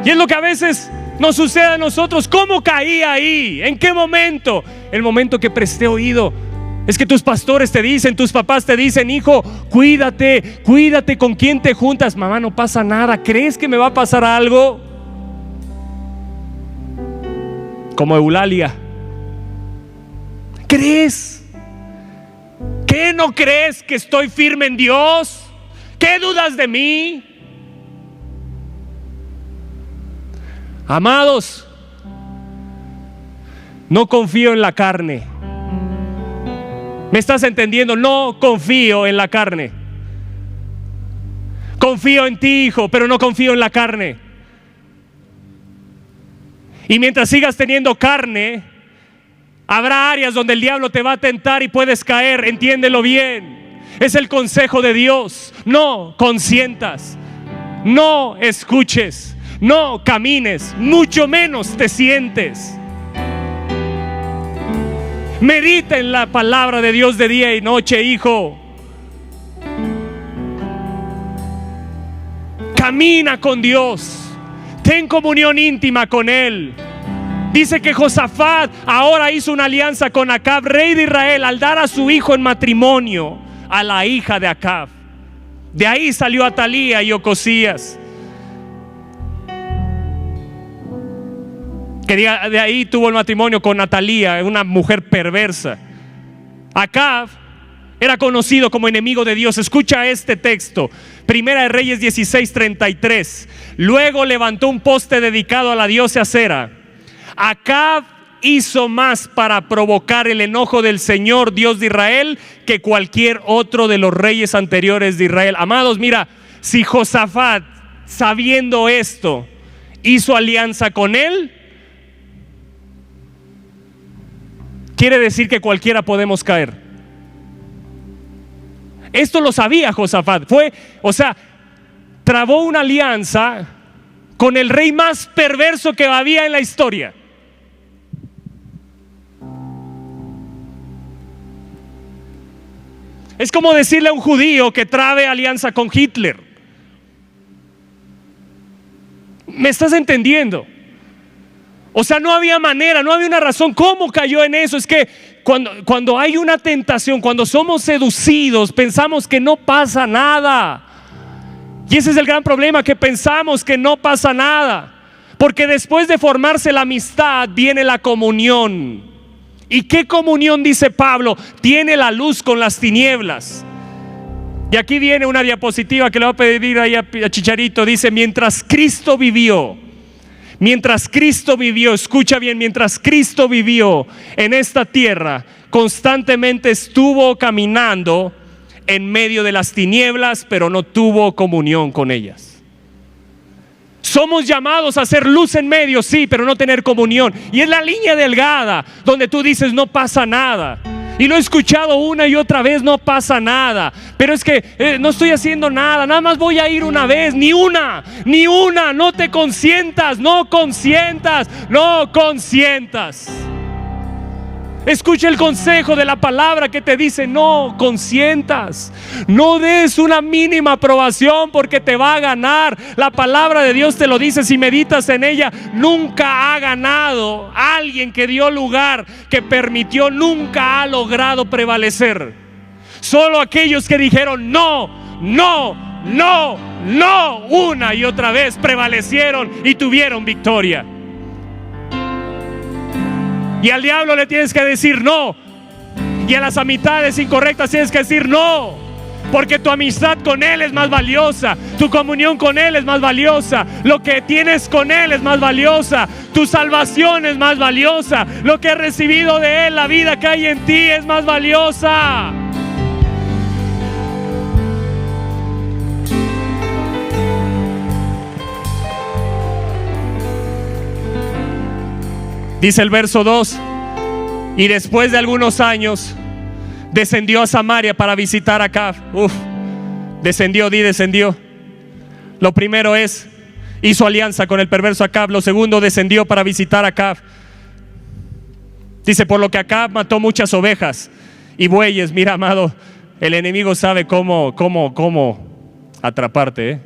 Y es lo que a veces nos sucede a nosotros. ¿Cómo caí ahí? ¿En qué momento? El momento que presté oído. Es que tus pastores te dicen, tus papás te dicen: hijo, cuídate, cuídate con quién te juntas. Mamá, no pasa nada. ¿Crees que me va a pasar algo? Como Eulalia. ¿Crees? ¿Qué no crees que estoy firme en Dios? ¿Qué dudas de mí? Amados, no confío en la carne. ¿Me estás entendiendo? No confío en la carne. Confío en ti, hijo, pero no confío en la carne. Y mientras sigas teniendo carne, habrá áreas donde el diablo te va a tentar y puedes caer. Entiéndelo bien. Es el consejo de Dios. No consientas, no escuches, no camines, mucho menos te sientes. Medita en la palabra de Dios de día y noche, hijo. Camina con Dios. Ten comunión íntima con Él. Dice que Josafat ahora hizo una alianza con Acab, rey de Israel, al dar a su hijo en matrimonio a la hija de Acab. De ahí salió Atalía y Ocosías. Que de ahí tuvo el matrimonio con Atalía, una mujer perversa. Acab era conocido como enemigo de Dios. Escucha este texto, Primera de Reyes 16:33. Luego levantó un poste dedicado a la diosa Acera. Acab hizo más para provocar el enojo del Señor, Dios de Israel, que cualquier otro de los reyes anteriores de Israel. Amados, mira, si Josafat, sabiendo esto, hizo alianza con él, quiere decir que cualquiera podemos caer. Esto lo sabía Josafat. Trabó una alianza con el rey más perverso que había en la historia. Es como decirle a un judío que trabe alianza con Hitler. ¿Me estás entendiendo? O sea, no había manera, no había una razón. ¿Cómo cayó en eso? Es que cuando hay una tentación, cuando somos seducidos, pensamos que no pasa nada. Y ese es el gran problema, que pensamos que no pasa nada. Porque después de formarse la amistad viene la comunión. ¿Y qué comunión, dice Pablo? Tiene la luz con las tinieblas. Y aquí viene una diapositiva que le voy a pedir ahí a Chicharito. Dice: mientras Cristo vivió, escucha bien, mientras Cristo vivió en esta tierra, constantemente estuvo caminando en medio de las tinieblas, pero no tuvo comunión con ellas. Somos llamados a hacer luz en medio, sí, pero no tener comunión. Y es la línea delgada donde tú dices: no pasa nada. Y lo he escuchado una y otra vez: no pasa nada. Pero es que no estoy haciendo nada, nada más voy a ir una vez. Ni una, no te consientas, no consientas. Escucha el consejo de la palabra que te dice: no consientas. No des una mínima aprobación, porque te va a ganar. La palabra de Dios te lo dice si meditas en ella. Nunca ha ganado alguien que dio lugar, que permitió, nunca ha logrado prevalecer. Solo aquellos que dijeron no, una y otra vez, prevalecieron y tuvieron victoria. Y al diablo le tienes que decir no. Y a las amistades incorrectas tienes que decir no. porque tu amistad con Él es más valiosa, tu comunión con Él es más valiosa, lo que tienes con Él es más valiosa, tu salvación es más valiosa, lo que has recibido de Él, la vida que hay en ti es más valiosa. Dice el verso 2: y después de algunos años descendió a Samaria para visitar a Acab. Descendió. Lo primero es, hizo alianza con el perverso Acab. Lo segundo, descendió para visitar a Acab. Dice, por lo que Acab mató muchas ovejas y bueyes. Mira, amado, el enemigo sabe cómo atraparte,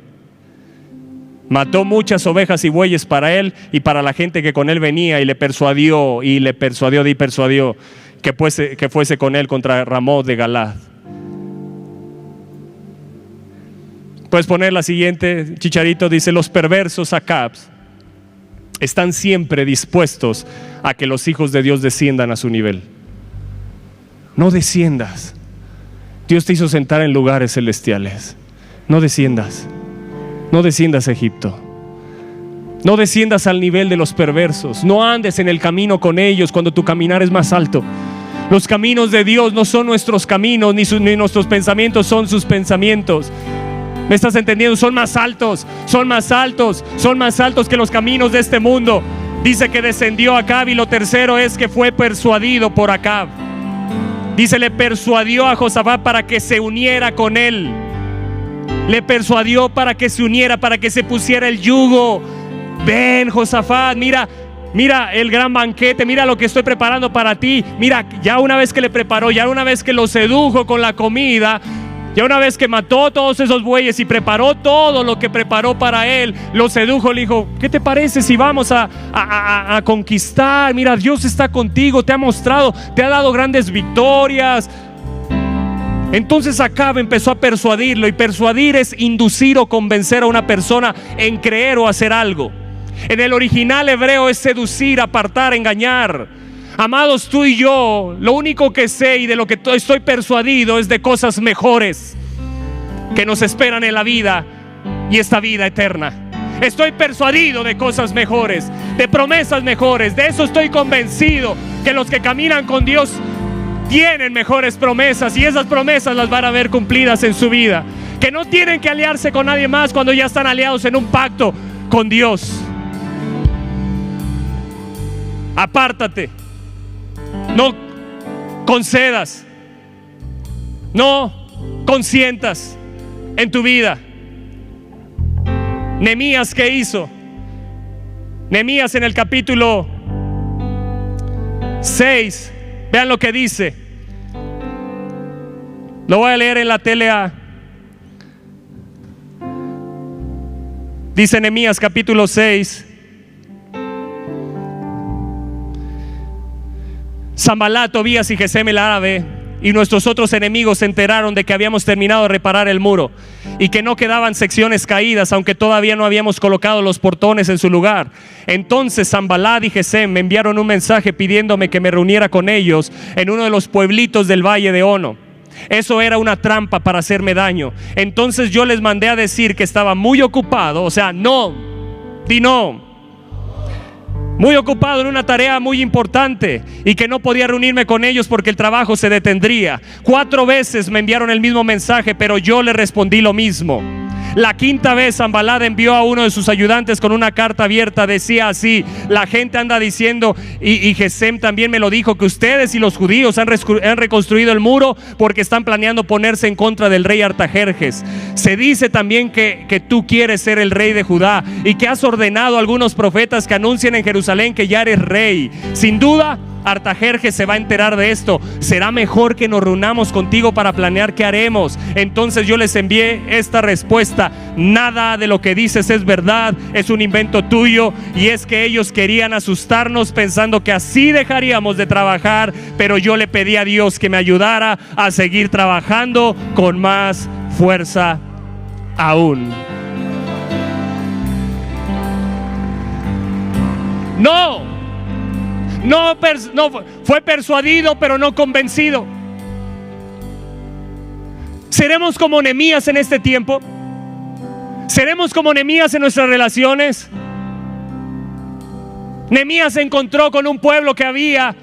Mató muchas ovejas y bueyes para él y para la gente que con él venía, y le persuadió que fuese con él contra Ramot de Galad. Puedes poner la siguiente, Chicharito. Dice, los perversos Acabs están siempre dispuestos a que los hijos de Dios desciendan a su nivel. No desciendas. Dios te hizo sentar en lugares celestiales. No desciendas. No desciendas a Egipto. No desciendas al nivel de los perversos. No andes en el camino con ellos cuando tu caminar es más alto. Los caminos de Dios no son nuestros caminos, ni nuestros pensamientos son sus pensamientos. ¿Me estás entendiendo? Son más altos que los caminos de este mundo. Dice que descendió Acab, y lo tercero es que fue persuadido por Acab. Dice, le persuadió a Josafat para que se uniera con él. Le persuadió para que se uniera, para que se pusiera el yugo. Ven, Josafat, mira el gran banquete, mira lo que estoy preparando para ti. Mira, ya una vez que le preparó, ya una vez que lo sedujo con la comida, ya una vez que mató todos esos bueyes y preparó todo lo que preparó para él, lo sedujo, le dijo, ¿qué te parece si vamos a conquistar? Mira, Dios está contigo, te ha mostrado, te ha dado grandes victorias. Entonces Acab empezó a persuadirlo, y persuadir es inducir o convencer a una persona en creer o hacer algo. En el original hebreo es seducir, apartar, engañar. Amados, tú y yo, lo único que sé y de lo que estoy persuadido es de cosas mejores que nos esperan en la vida y esta vida eterna. Estoy persuadido de cosas mejores, de promesas mejores. De eso estoy convencido, que los que caminan con Dios tienen mejores promesas, y esas promesas las van a ver cumplidas en su vida. Que no tienen que aliarse con nadie más cuando ya están aliados en un pacto con Dios. Apártate. No concedas. No consientas en tu vida. Nehemías, ¿qué hizo? Nehemías en el capítulo 6, vean lo que dice. Lo voy a leer en la TLA. Dice Nehemías capítulo 6: Sanballat, Tobías y Gesem el árabe y nuestros otros enemigos se enteraron de que habíamos terminado de reparar el muro y que no quedaban secciones caídas, aunque todavía no habíamos colocado los portones en su lugar. Entonces Sanballat y Gesem me enviaron un mensaje pidiéndome que me reuniera con ellos en uno de los pueblitos del valle de Ono. Eso era una trampa para hacerme daño. Entonces yo les mandé a decir que estaba muy ocupado, o sea, muy ocupado en una tarea muy importante, y que no podía reunirme con ellos porque el trabajo se detendría. 4 veces me enviaron el mismo mensaje, pero yo les respondí lo mismo. La quinta vez Sanballat envió a uno de sus ayudantes con una carta abierta. Decía así: la gente anda diciendo, y Gesem también me lo dijo, que ustedes y los judíos han reconstruido el muro porque están planeando ponerse en contra del rey Artajerjes. Se dice también que tú quieres ser el rey de Judá y que has ordenado a algunos profetas que anuncien en Jerusalén que ya eres rey. Sin duda Artajerjes se va a enterar de esto. Será mejor que nos reunamos contigo para planear qué haremos. Entonces yo les envié esta respuesta: nada de lo que dices es verdad, es un invento tuyo. Y es que ellos querían asustarnos pensando que así dejaríamos de trabajar, pero yo le pedí a Dios que me ayudara a seguir trabajando con más fuerza aún. No fue persuadido, pero no convencido. ¿Seremos como Nehemías en este tiempo? ¿Seremos como Nehemías en nuestras relaciones? Nehemías se encontró con un pueblo que había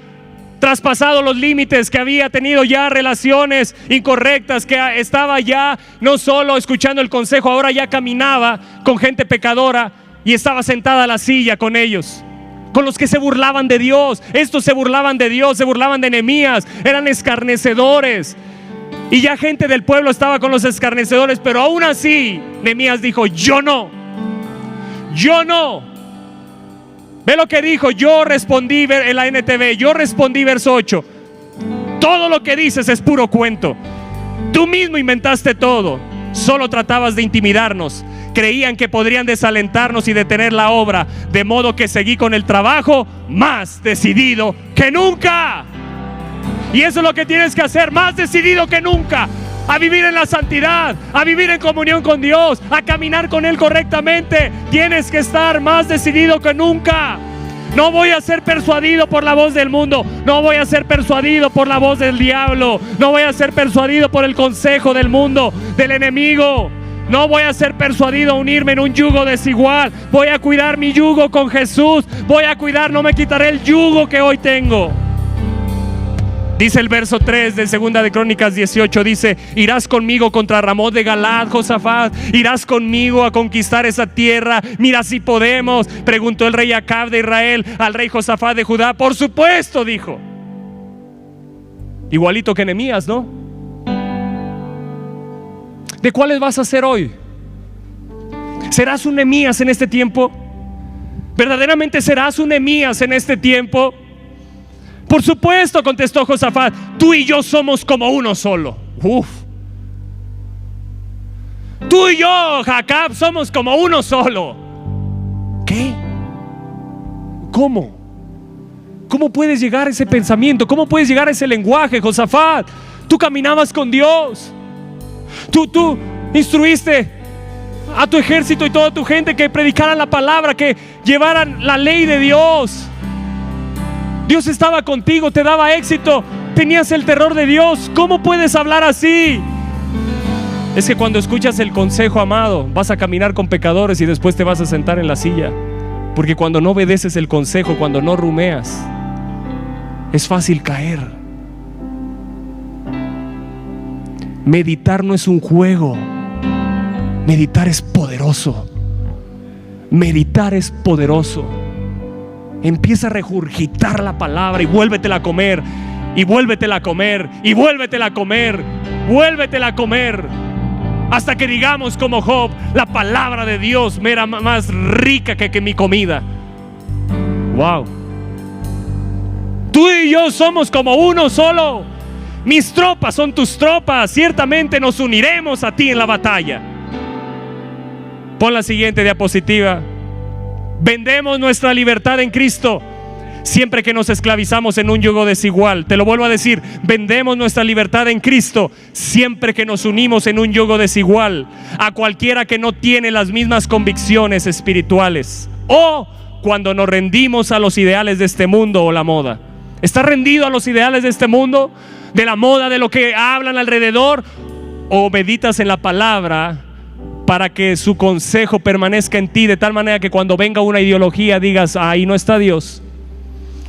traspasado los límites, que había tenido ya relaciones incorrectas, que estaba ya no solo escuchando el consejo, ahora ya caminaba con gente pecadora y estaba sentada a la silla con ellos, con los que se burlaban de Dios. Estos se burlaban de Dios, se burlaban de Nehemías, eran escarnecedores. Y ya gente del pueblo estaba con los escarnecedores, pero aún así Nehemías dijo: yo no. Ve lo que dijo. Yo respondí en la NTV, yo respondí, verso 8: todo lo que dices es puro cuento. Tú mismo inventaste todo. Solo tratabas de intimidarnos. Creían que podrían desalentarnos y detener la obra, de modo que seguí con el trabajo más decidido que nunca. Y eso es lo que tienes que hacer, más decidido que nunca, a vivir en la santidad, a vivir en comunión con Dios, a caminar con Él correctamente. Tienes que estar más decidido que nunca. No voy a ser persuadido por la voz del mundo, no voy a ser persuadido por la voz del diablo, no voy a ser persuadido por el consejo del mundo, del enemigo. No voy a ser persuadido a unirme en un yugo desigual. Voy a cuidar mi yugo con Jesús. No me quitaré el yugo que hoy tengo. Dice el verso 3 de 2 de Crónicas 18, dice: irás conmigo contra Ramot de Galaad, Josafat, irás conmigo a conquistar esa tierra. Mira si podemos. Preguntó el rey Acab de Israel al rey Josafat de Judá. Por supuesto, dijo. Igualito que Nehemías, ¿no? ¿De cuáles vas a ser hoy? ¿Serás un Nehemías en este tiempo? ¿Verdaderamente serás un Nehemías en este tiempo? Por supuesto, contestó Josafat, tú y yo somos como uno solo. Tú y yo, Acab, somos como uno solo. ¿Qué? ¿Cómo? ¿Cómo puedes llegar a ese pensamiento? ¿Cómo puedes llegar a ese lenguaje, Josafat? Tú caminabas con Dios. Tú instruiste a tu ejército y toda tu gente que predicaran la palabra, que llevaran la ley de Dios. Dios estaba contigo, te daba éxito, tenías el terror de Dios. ¿Cómo puedes hablar así? Es que cuando escuchas el consejo, amado, vas a caminar con pecadores y después te vas a sentar en la silla. Porque cuando no obedeces el consejo, cuando no rumeas, es fácil caer. Meditar no es un juego. Meditar es poderoso. Meditar es poderoso. Empieza a regurgitar la palabra y vuélvetela a comer, y vuélvetela a comer, y vuélvetela a comer, vuélvetela a comer, hasta que digamos como Job: la palabra de Dios me era más rica que mi comida. Wow. Tú y yo somos como uno solo. Mis tropas son tus tropas. Ciertamente nos uniremos a ti en la batalla. Pon la siguiente diapositiva. Vendemos nuestra libertad en Cristo siempre que nos esclavizamos en un yugo desigual. Te lo vuelvo a decir: vendemos nuestra libertad en Cristo siempre que nos unimos en un yugo desigual a cualquiera que no tiene las mismas convicciones espirituales, o cuando nos rendimos a los ideales de este mundo o la moda. ¿Estás rendido a los ideales de este mundo, de la moda, de lo que hablan alrededor? ¿O meditas en la palabra para que su consejo permanezca en ti, de tal manera que cuando venga una ideología digas: ahí no está Dios?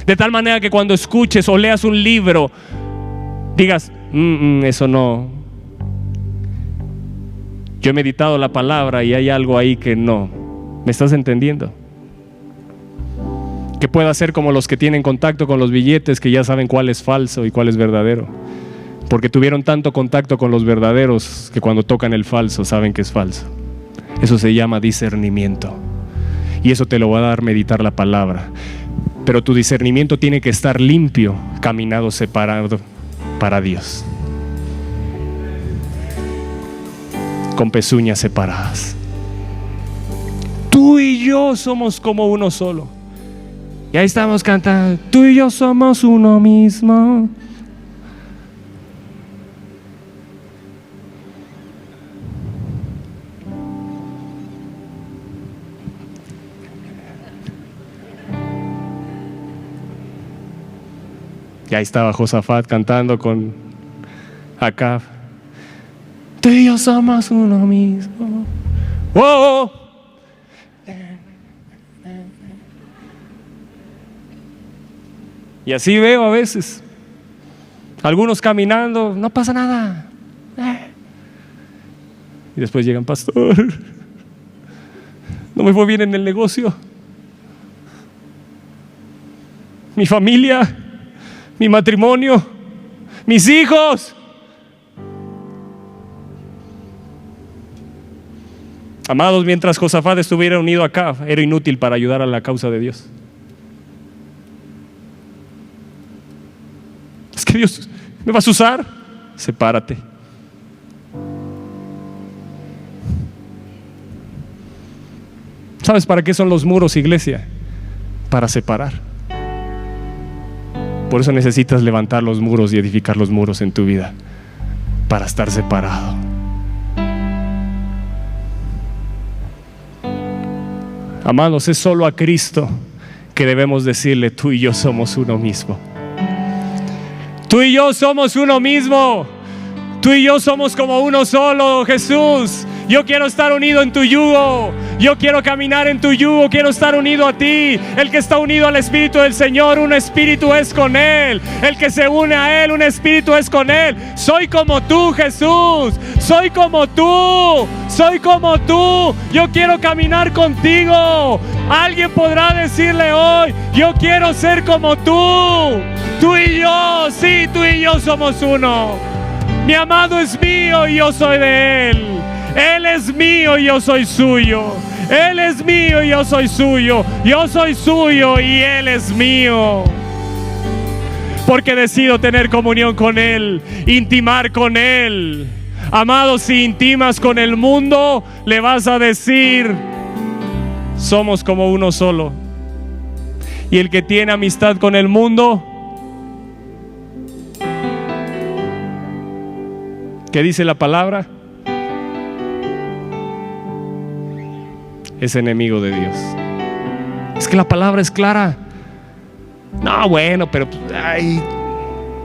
De tal manera que cuando escuches o leas un libro digas: eso no. Yo he meditado la palabra y hay algo ahí que no. ¿Me estás entendiendo? Que pueda ser como los que tienen contacto con los billetes, que ya saben cuál es falso y cuál es verdadero, porque tuvieron tanto contacto con los verdaderos que cuando tocan el falso saben que es falso. Eso se llama discernimiento, y eso te lo va a dar meditar la palabra. Pero tu discernimiento tiene que estar limpio, caminado separado para Dios, con pezuñas separadas. Tú y yo somos como uno solo. Y ahí estamos cantando: tú y yo somos uno mismo. Y ahí estaba Josafat cantando con Acab: Tú y yo somos uno mismo. Oh. Y así veo a veces algunos caminando, no pasa nada. Y después llegan, pastor, no me fue bien en el negocio. Mi familia, mi matrimonio, mis hijos. Amados, mientras Josafat estuviera unido acá, era inútil para ayudar a la causa de Dios. Es que Dios, ¿me vas a usar? Sepárate. ¿Sabes para qué son los muros, iglesia? Para separar. Por eso necesitas levantar los muros y edificar los muros en tu vida, para estar separado. Amados, es solo a Cristo que debemos decirle: tú y yo somos uno mismo. Tú y yo somos uno mismo. Tú y yo somos como uno solo, Jesús. Yo quiero estar unido en tu yugo. Yo quiero caminar en tu yugo. Quiero estar unido a ti. El que está unido al Espíritu del Señor, un espíritu es con Él. El que se une a Él, un espíritu es con Él. Soy como tú, Jesús. Soy como tú. Soy como tú. Yo quiero caminar contigo. Alguien podrá decirle hoy: yo quiero ser como tú. Tú y yo, sí, tú y yo somos uno. Mi amado es mío y yo soy de Él. Él es mío y yo soy suyo. Él es mío y yo soy suyo. Yo soy suyo y Él es mío. Porque decido tener comunión con Él, intimar con Él. Amado, si intimas con el mundo, le vas a decir: somos como uno solo. Y el que tiene amistad con el mundo, ¿qué dice la palabra? Es enemigo de Dios. Es que la palabra es clara. No, bueno, pero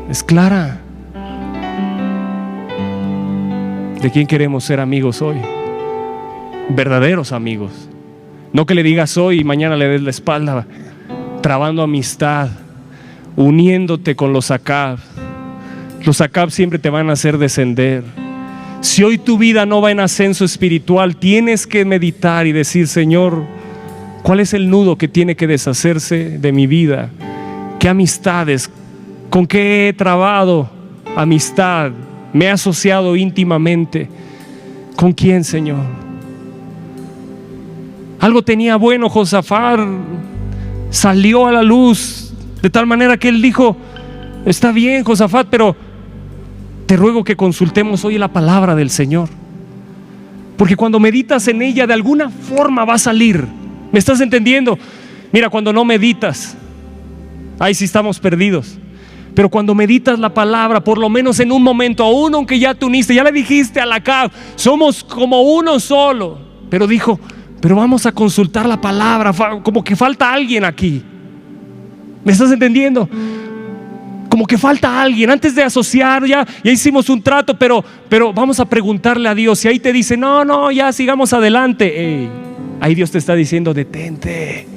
es clara. ¿De quién queremos ser amigos hoy? Verdaderos amigos. No que le digas hoy y mañana le des la espalda. Trabando amistad, uniéndote con los Acab. Los Acab siempre te van a hacer descender. Si hoy tu vida no va en ascenso espiritual, tienes que meditar y decir: Señor, ¿cuál es el nudo que tiene que deshacerse de mi vida? ¿Qué amistades? ¿Con qué he trabado amistad? ¿Me he asociado íntimamente? ¿Con quién, Señor? Algo tenía bueno Josafat, salió a la luz de tal manera que él dijo: está bien, Josafat, pero te ruego que consultemos hoy la palabra del Señor, porque cuando meditas en ella, de alguna forma va a salir. ¿Me estás entendiendo? Mira, cuando no meditas, ahí sí estamos perdidos. Pero cuando meditas la palabra, por lo menos en un momento, aún aunque ya te uniste, ya le dijiste a la Acab: somos como uno solo. Pero dijo: pero vamos a consultar la palabra, como que falta alguien aquí. ¿Me estás entendiendo? Como que falta alguien. Antes de asociar, ya hicimos un trato, pero vamos a preguntarle a Dios. Y ahí te dice: no, ya sigamos adelante. Ahí Dios te está diciendo: detente.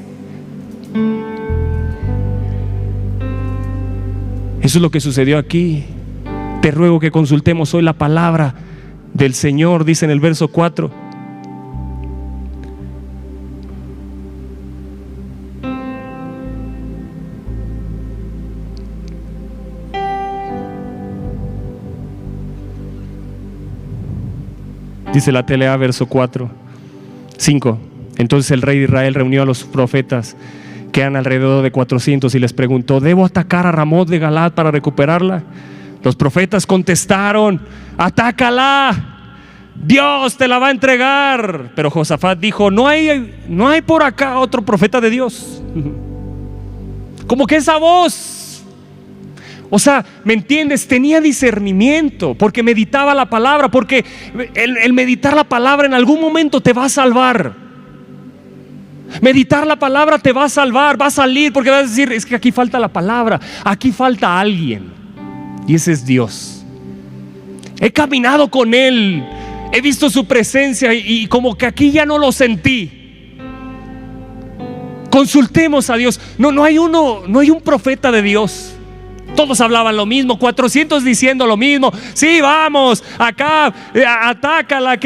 Eso es lo que sucedió aquí. Te ruego que consultemos hoy la palabra del Señor, dice en el verso 4. Dice la TLA, verso 5. Entonces el rey de Israel reunió a los profetas, que eran alrededor de 400, y les preguntó: ¿debo atacar a Ramot de Galaad para recuperarla? Los profetas contestaron: atácala, Dios te la va a entregar. Pero Josafat dijo: no hay por acá otro profeta de Dios. Como que esa voz, o sea, ¿me entiendes? Tenía discernimiento, porque meditaba la palabra, porque el meditar la palabra en algún momento te va a salvar. Meditar la palabra te va a salvar, va a salir, porque vas a decir: es que aquí falta la palabra, aquí falta alguien, y ese es Dios. He caminado con Él, he visto su presencia y como que aquí ya no lo sentí. Consultemos a Dios. No hay un profeta de Dios. Todos hablaban lo mismo, 400 diciendo lo mismo. Sí, vamos, acá, atácala,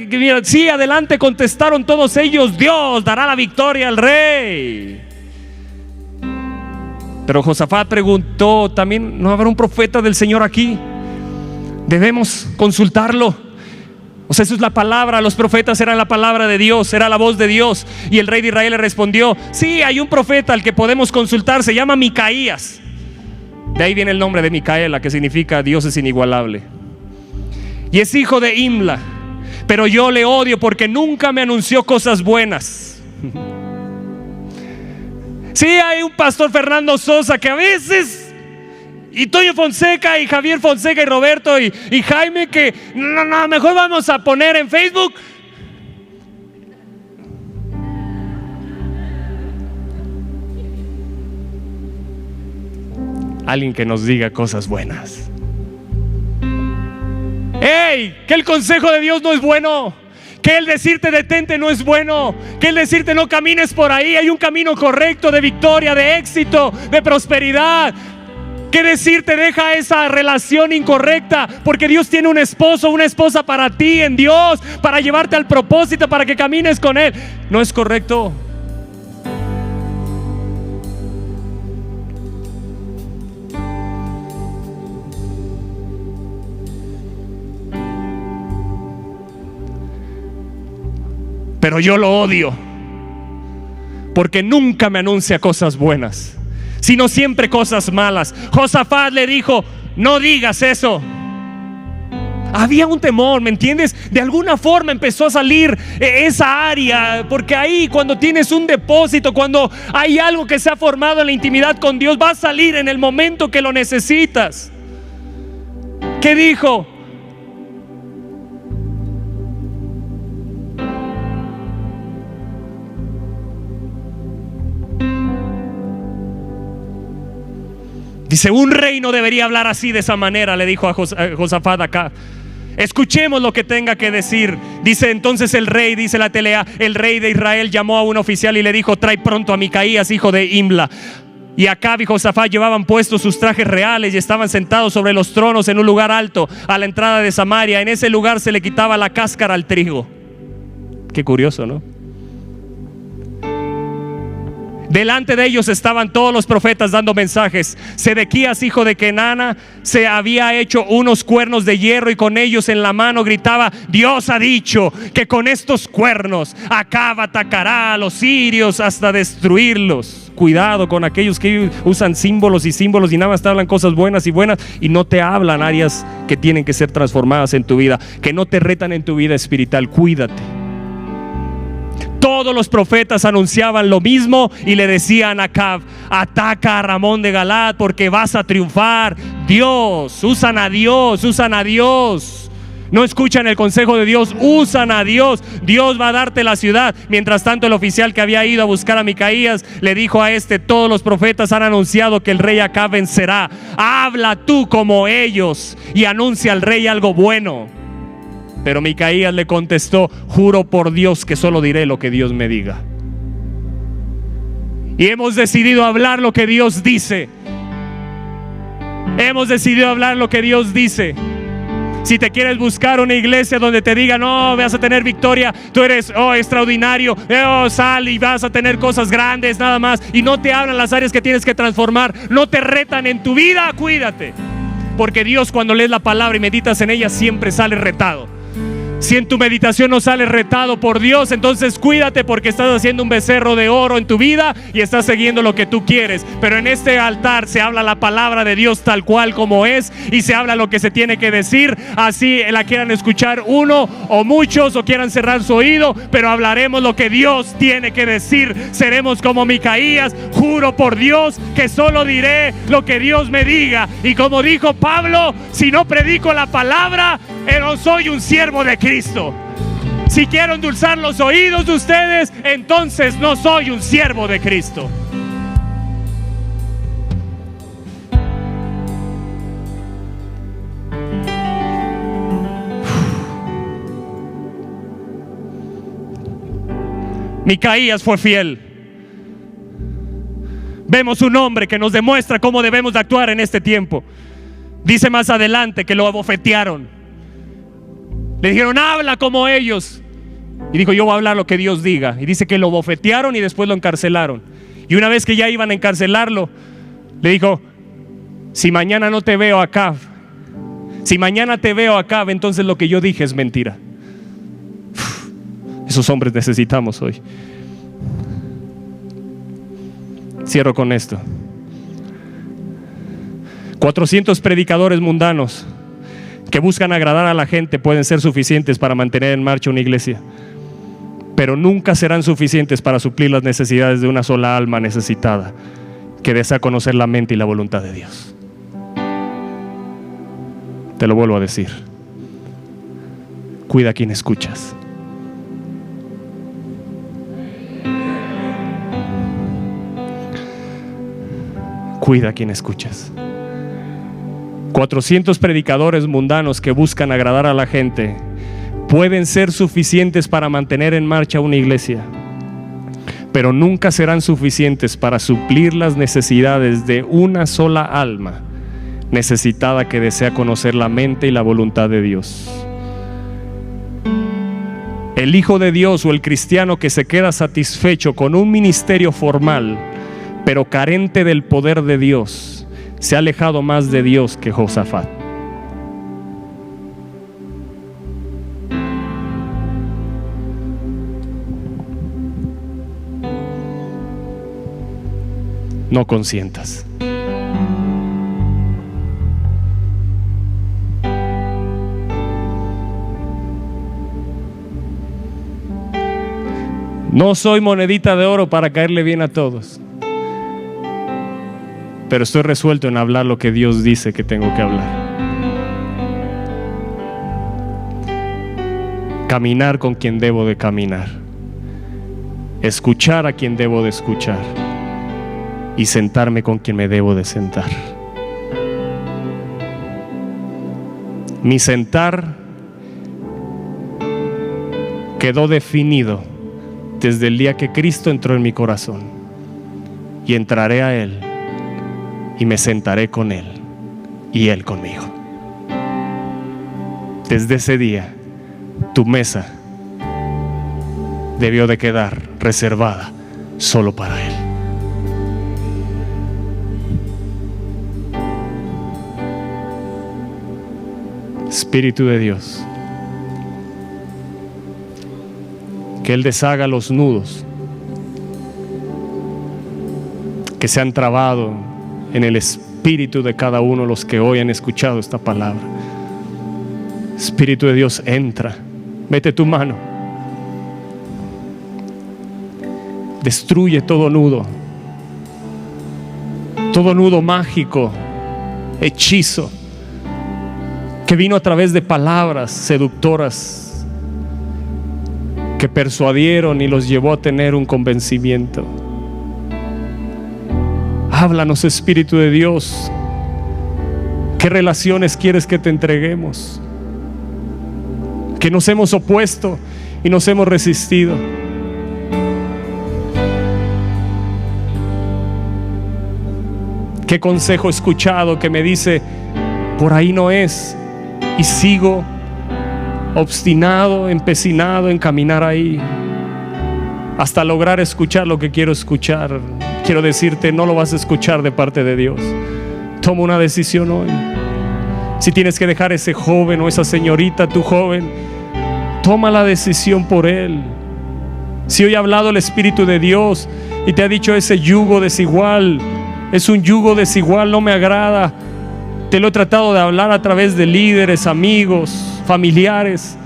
mira, sí, adelante, contestaron todos ellos. Dios dará la victoria al rey. Pero Josafat preguntó también: ¿no habrá un profeta del Señor aquí? Debemos consultarlo. O sea, eso es la palabra. Los profetas eran la palabra de Dios, era la voz de Dios. Y el rey de Israel le respondió: sí, hay un profeta al que podemos consultar, se llama Micaías. De ahí viene el nombre de Micaela, que significa Dios es inigualable. Y es hijo de Imla, pero yo le odio porque nunca me anunció cosas buenas. Sí, hay un pastor Fernando Sosa que a veces, y Toño Fonseca y Javier Fonseca y Roberto y Jaime, que no, mejor vamos a poner en Facebook. Alguien que nos diga cosas buenas. ¡Ey! Que el consejo de Dios no es bueno. Que el decirte detente no es bueno. Que el decirte no camines por ahí. Hay un camino correcto de victoria, de éxito, de prosperidad. Que decirte deja esa relación incorrecta, porque Dios tiene un esposo, una esposa para ti en Dios, para llevarte al propósito, para que camines con Él. No es correcto. Pero yo lo odio porque nunca me anuncia cosas buenas, sino siempre cosas malas. Josafat le dijo: no digas eso. Había un temor, ¿me entiendes? De alguna forma empezó a salir esa área, porque ahí cuando tienes un depósito, cuando hay algo que se ha formado en la intimidad con Dios, va a salir en el momento que lo necesitas. ¿Qué dijo? Dice: un rey no debería hablar así, de esa manera, le dijo a Josafat acá. Escuchemos lo que tenga que decir. Dice entonces el rey, dice la telea, el rey de Israel llamó a un oficial y le dijo: trae pronto a Micaías, hijo de Imla. Y Acab y Josafat llevaban puestos sus trajes reales y estaban sentados sobre los tronos en un lugar alto a la entrada de Samaria. En ese lugar se le quitaba la cáscara al trigo. Qué curioso, ¿no? Delante de ellos estaban todos los profetas dando mensajes. Sedequías, hijo de Kenana, se había hecho unos cuernos de hierro y con ellos en la mano gritaba: Dios ha dicho que con estos cuernos Acab atacará a los sirios hasta destruirlos. Cuidado con aquellos que usan símbolos y nada más te hablan cosas buenas y no te hablan áreas que tienen que ser transformadas en tu vida, que no te retan en tu vida espiritual. Cuídate. Todos los profetas anunciaban lo mismo y le decían a Acab: ataca a Ramón de Galaad porque vas a triunfar. Usan a Dios. No escuchan el consejo de Dios, usan a Dios. Dios va a darte la ciudad. Mientras tanto, el oficial que había ido a buscar a Micaías le dijo a este: todos los profetas han anunciado que el rey Acab vencerá. Habla tú como ellos y anuncia al rey algo bueno. Pero Micaías le contestó: juro por Dios que solo diré lo que Dios me diga. Y hemos decidido hablar lo que Dios dice. Hemos decidido hablar lo que Dios dice. Si te quieres buscar una iglesia donde te digan: no, vas a tener victoria, tú eres extraordinario, sal y vas a tener cosas grandes nada más, y no te hablan las áreas que tienes que transformar, no te retan en tu vida, cuídate. Porque Dios, cuando lees la palabra y meditas en ella, siempre sale retado. Si en tu meditación no sales retado por Dios, entonces cuídate, porque estás haciendo un becerro de oro en tu vida y estás siguiendo lo que tú quieres. Pero en este altar se habla la palabra de Dios tal cual como es, y se habla lo que se tiene que decir, así la quieran escuchar uno o muchos o quieran cerrar su oído, pero hablaremos lo que Dios tiene que decir. Seremos como Micaías: juro por Dios que solo diré lo que Dios me diga. Y como dijo Pablo: si no predico la palabra, no soy un siervo de Cristo. Si quiero endulzar los oídos de ustedes, entonces no soy un siervo de Cristo. Micaías fue fiel. Vemos un hombre que nos demuestra cómo debemos de actuar en este tiempo. Dice más adelante que lo abofetearon. Le dijeron, habla como ellos. Y dijo, yo voy a hablar lo que Dios diga. Y dice que lo bofetearon y después lo encarcelaron. Y una vez que ya iban a encarcelarlo, le dijo, si mañana no te veo acá, si mañana te veo acá, entonces lo que yo dije es mentira. Esos hombres necesitamos hoy. Cierro con esto. 400 predicadores mundanos que buscan agradar a la gente pueden ser suficientes para mantener en marcha una iglesia, pero nunca serán suficientes para suplir las necesidades de una sola alma necesitada que desea conocer la mente y la voluntad de Dios. Te lo vuelvo a decir. Cuida a quien escuchas. Cuida a quien escuchas. 400 predicadores mundanos que buscan agradar a la gente pueden ser suficientes para mantener en marcha una iglesia, pero nunca serán suficientes para suplir las necesidades de una sola alma necesitada que desea conocer la mente y la voluntad de Dios. El Hijo de Dios o el cristiano que se queda satisfecho con un ministerio formal, pero carente del poder de Dios, se ha alejado más de Dios que Josafat. No consientas. No soy monedita de oro para caerle bien a todos, pero estoy resuelto en hablar lo que Dios dice que tengo que hablar. Caminar con quien debo de caminar, escuchar a quien debo de escuchar y sentarme con quien me debo de sentar. Mi sentar quedó definido desde el día que Cristo entró en mi corazón, y entraré a Él y me sentaré con Él y Él conmigo. Desde ese día tu mesa debió de quedar reservada solo para Él. Espíritu de Dios, que Él deshaga los nudos que se han trabado en el espíritu de cada uno de los que hoy han escuchado esta palabra. Espíritu de Dios, entra, mete tu mano, destruye todo nudo mágico, hechizo, que vino a través de palabras seductoras que persuadieron y los llevó a tener un convencimiento. Háblanos, Espíritu de Dios. ¿Qué relaciones quieres que te entreguemos? Que nos hemos opuesto y nos hemos resistido. ¿Qué consejo he escuchado que me dice, por ahí no es? Y sigo obstinado, empecinado en caminar ahí hasta lograr escuchar lo que quiero escuchar. Quiero decirte, no lo vas a escuchar de parte de Dios. Toma una decisión hoy. Si tienes que dejar ese joven o esa señorita, tu joven, toma la decisión por él. Si hoy ha hablado el Espíritu de Dios y te ha dicho ese yugo desigual, es un yugo desigual, no me agrada, te lo he tratado de hablar a través de líderes, amigos, familiares,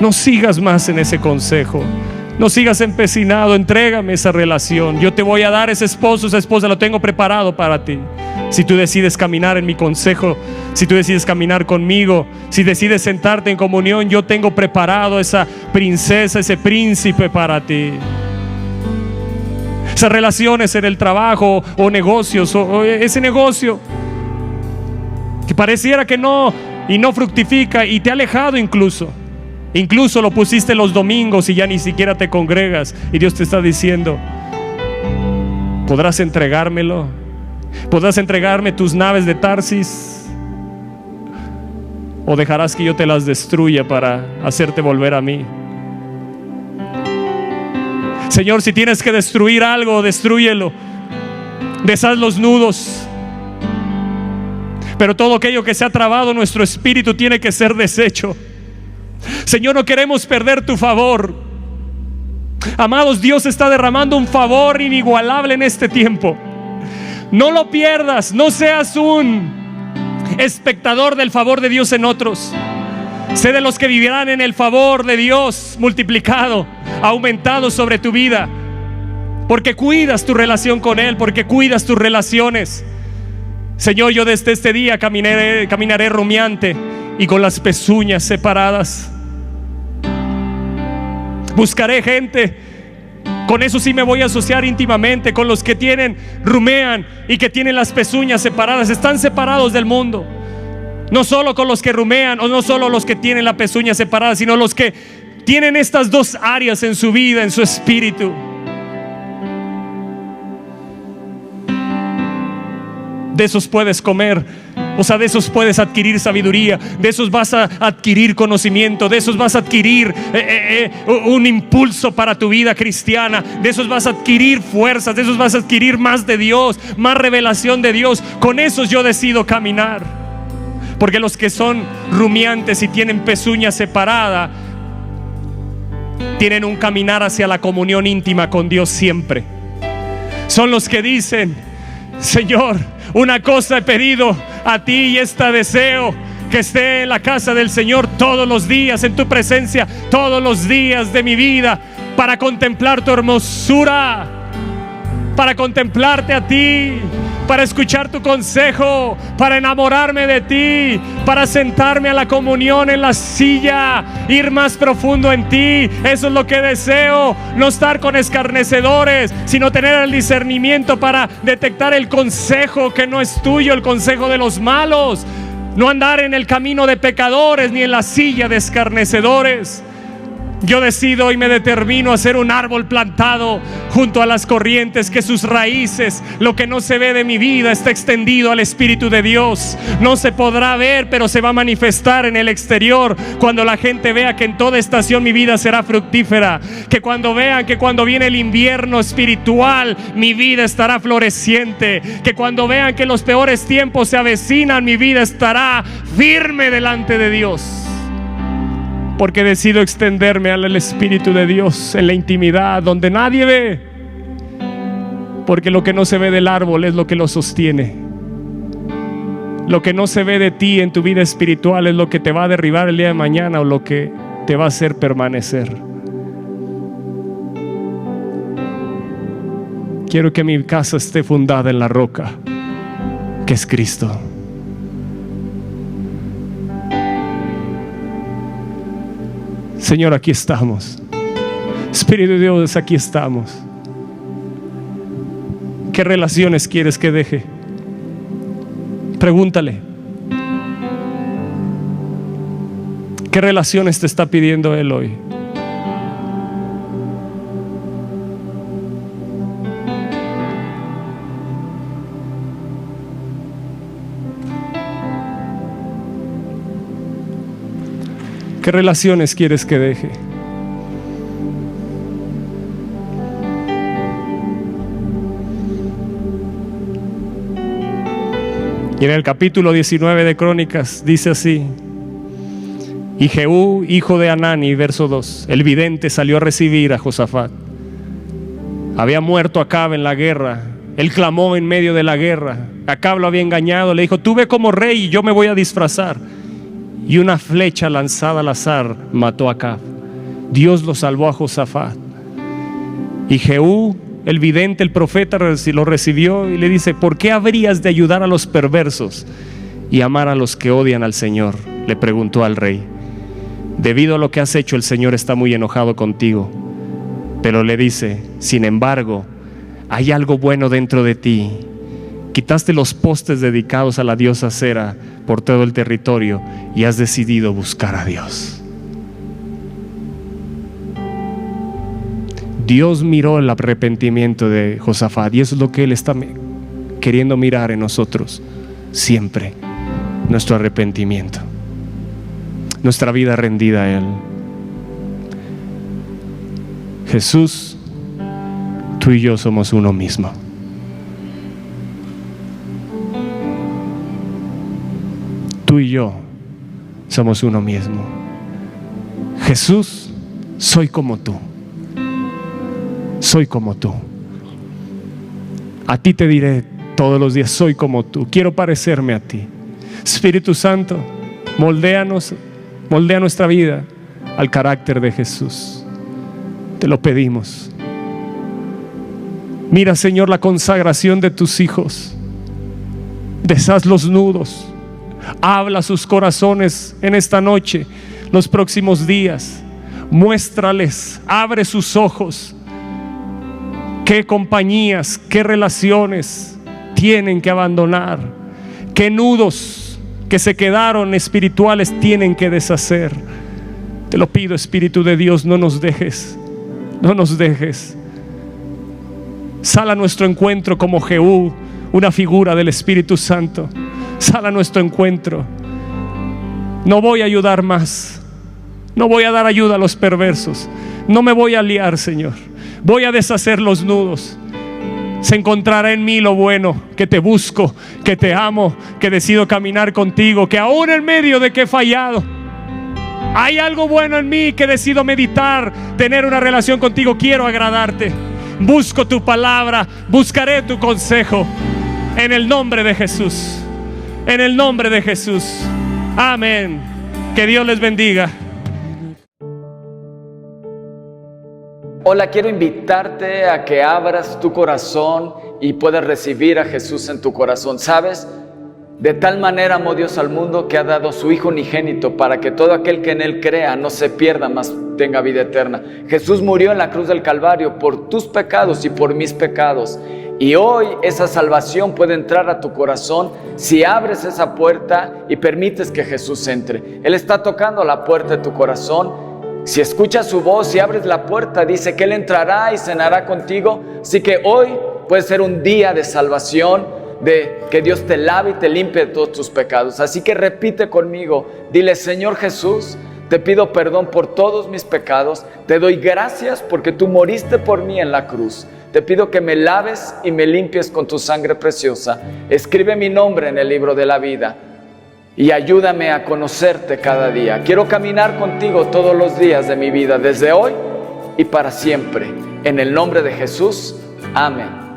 no sigas más en ese consejo. No sigas empecinado, entrégame esa relación. Yo te voy a dar ese esposo, esa esposa, lo tengo preparado para ti. Si tú decides caminar en mi consejo, si tú decides caminar conmigo, si decides sentarte en comunión, yo tengo preparado esa princesa, ese príncipe para ti. Esas relaciones en el trabajo o negocios, o ese negocio que pareciera que no y no fructifica y te ha alejado incluso. Incluso lo pusiste los domingos y ya ni siquiera te congregas. Y Dios te está diciendo: ¿podrás entregármelo? ¿Podrás entregarme tus naves de Tarsis? ¿O dejarás que yo te las destruya para hacerte volver a mí? Señor, si tienes que destruir algo, destrúyelo. Deshaz los nudos. Pero todo aquello que se ha trabado en nuestro espíritu tiene que ser deshecho. Señor, no queremos perder tu favor. Amados, Dios está derramando un favor inigualable en este tiempo. No lo pierdas, no seas un espectador del favor de Dios en otros. Sé de los que vivirán en el favor de Dios multiplicado, aumentado sobre tu vida, porque cuidas tu relación con Él, porque cuidas tus relaciones. Señor, yo desde este día caminaré rumiante y con las pezuñas separadas. Buscaré gente, con eso sí me voy a asociar íntimamente, con los que rumean y que tienen las pezuñas separadas. Están separados del mundo. No solo con los que rumean, o no solo los que tienen la pezuña separada, sino los que tienen estas dos áreas en su vida, en su espíritu. De esos puedes comer, o sea, de esos puedes adquirir sabiduría, de esos vas a adquirir conocimiento, de esos vas a adquirir un impulso para tu vida cristiana, de esos vas a adquirir fuerzas, de esos vas a adquirir más de Dios, más revelación de Dios. Con esos yo decido caminar, porque los que son rumiantes y tienen pezuña separada tienen un caminar hacia la comunión íntima con Dios siempre. Son los que dicen: Señor, una cosa he pedido a ti y esta deseo, que esté en la casa del Señor todos los días, en tu presencia todos los días de mi vida, para contemplar tu hermosura, para contemplarte a ti, para escuchar tu consejo, para enamorarme de ti, para sentarme a la comunión en la silla, ir más profundo en ti. Eso es lo que deseo, no estar con escarnecedores, sino tener el discernimiento para detectar el consejo que no es tuyo, el consejo de los malos. No andar en el camino de pecadores, ni en la silla de escarnecedores. Yo decido y me determino a ser un árbol plantado junto a las corrientes, que sus raíces, lo que no se ve de mi vida, está extendido al Espíritu de Dios. No se podrá ver, pero se va a manifestar en el exterior. Cuando la gente vea que en toda estación mi vida será fructífera, que cuando vean que cuando viene el invierno espiritual mi vida estará floreciente, que cuando vean que los peores tiempos se avecinan, mi vida estará firme delante de Dios. Porque decido extenderme al Espíritu de Dios en la intimidad, donde nadie ve. Porque lo que no se ve del árbol es lo que lo sostiene. Lo que no se ve de ti en tu vida espiritual es lo que te va a derribar el día de mañana, o lo que te va a hacer permanecer. Quiero que mi casa esté fundada en la roca, que es Cristo. Señor, aquí estamos. Espíritu de Dios, aquí estamos. ¿Qué relaciones quieres que deje? Pregúntale. ¿Qué relaciones te está pidiendo Él hoy? ¿Qué relaciones quieres que deje? Y en el capítulo 19 de Crónicas dice así: y Jehú, hijo de Hanani, verso 2, el vidente, salió a recibir a Josafat. Había muerto Acab en la guerra. Él clamó en medio de la guerra. Acab lo había engañado. Le dijo: tú ve como rey y yo me voy a disfrazar. Y una flecha lanzada al azar mató a Acab. Dios lo salvó a Josafat. Y Jehú, el vidente, el profeta, lo recibió y le dice: ¿por qué habrías de ayudar a los perversos y amar a los que odian al Señor? Le preguntó al rey. Debido a lo que has hecho, el Señor está muy enojado contigo. Pero le dice: sin embargo, hay algo bueno dentro de ti. Quitaste los postes dedicados a la diosa Acera por todo el territorio y has decidido buscar a Dios. Dios miró el arrepentimiento de Josafat, y eso es lo que Él está queriendo mirar en nosotros siempre, nuestro arrepentimiento, nuestra vida rendida a Él. Jesús, tú y yo somos uno mismo. Tú y yo somos uno mismo. Jesús, soy como tú. Soy como tú. A ti te diré todos los días, soy como tú. Quiero parecerme a ti. Espíritu Santo, moldea nuestra vida al carácter de Jesús. Te lo pedimos. Mira, Señor, la consagración de tus hijos. Deshaz los nudos. Habla sus corazones en esta noche, los próximos días. Muéstrales, abre sus ojos. Qué compañías, qué relaciones tienen que abandonar. Qué nudos que se quedaron espirituales tienen que deshacer. Te lo pido, Espíritu de Dios, no nos dejes. No nos dejes. Sal a nuestro encuentro como Jehú, una figura del Espíritu Santo. Sal a nuestro encuentro. No voy a ayudar más. No voy a dar ayuda a los perversos. No me voy a liar, Señor. Voy a deshacer los nudos. Se encontrará en mí lo bueno, que te busco, que te amo, que decido caminar contigo, que aún en medio de que he fallado, hay algo bueno en mí, que decido meditar, tener una relación contigo. Quiero agradarte. Busco tu palabra, buscaré tu consejo. En el nombre de Jesús. En el nombre de Jesús. Amén. Que Dios les bendiga. Hola, quiero invitarte a que abras tu corazón y puedas recibir a Jesús en tu corazón. ¿Sabes? De tal manera amó Dios al mundo que ha dado su Hijo unigénito para que todo aquel que en Él crea no se pierda, mas tenga vida eterna. Jesús murió en la cruz del Calvario por tus pecados y por mis pecados. Y hoy esa salvación puede entrar a tu corazón si abres esa puerta y permites que Jesús entre. Él está tocando la puerta de tu corazón. Si escuchas su voz y abres la puerta, dice que Él entrará y cenará contigo. Así que hoy puede ser un día de salvación, de que Dios te lave y te limpie de todos tus pecados. Así que repite conmigo, dile: Señor Jesús, te pido perdón por todos mis pecados. Te doy gracias porque tú moriste por mí en la cruz. Te pido que me laves y me limpies con tu sangre preciosa. Escribe mi nombre en el libro de la vida y ayúdame a conocerte cada día. Quiero caminar contigo todos los días de mi vida, desde hoy y para siempre. En el nombre de Jesús, amén.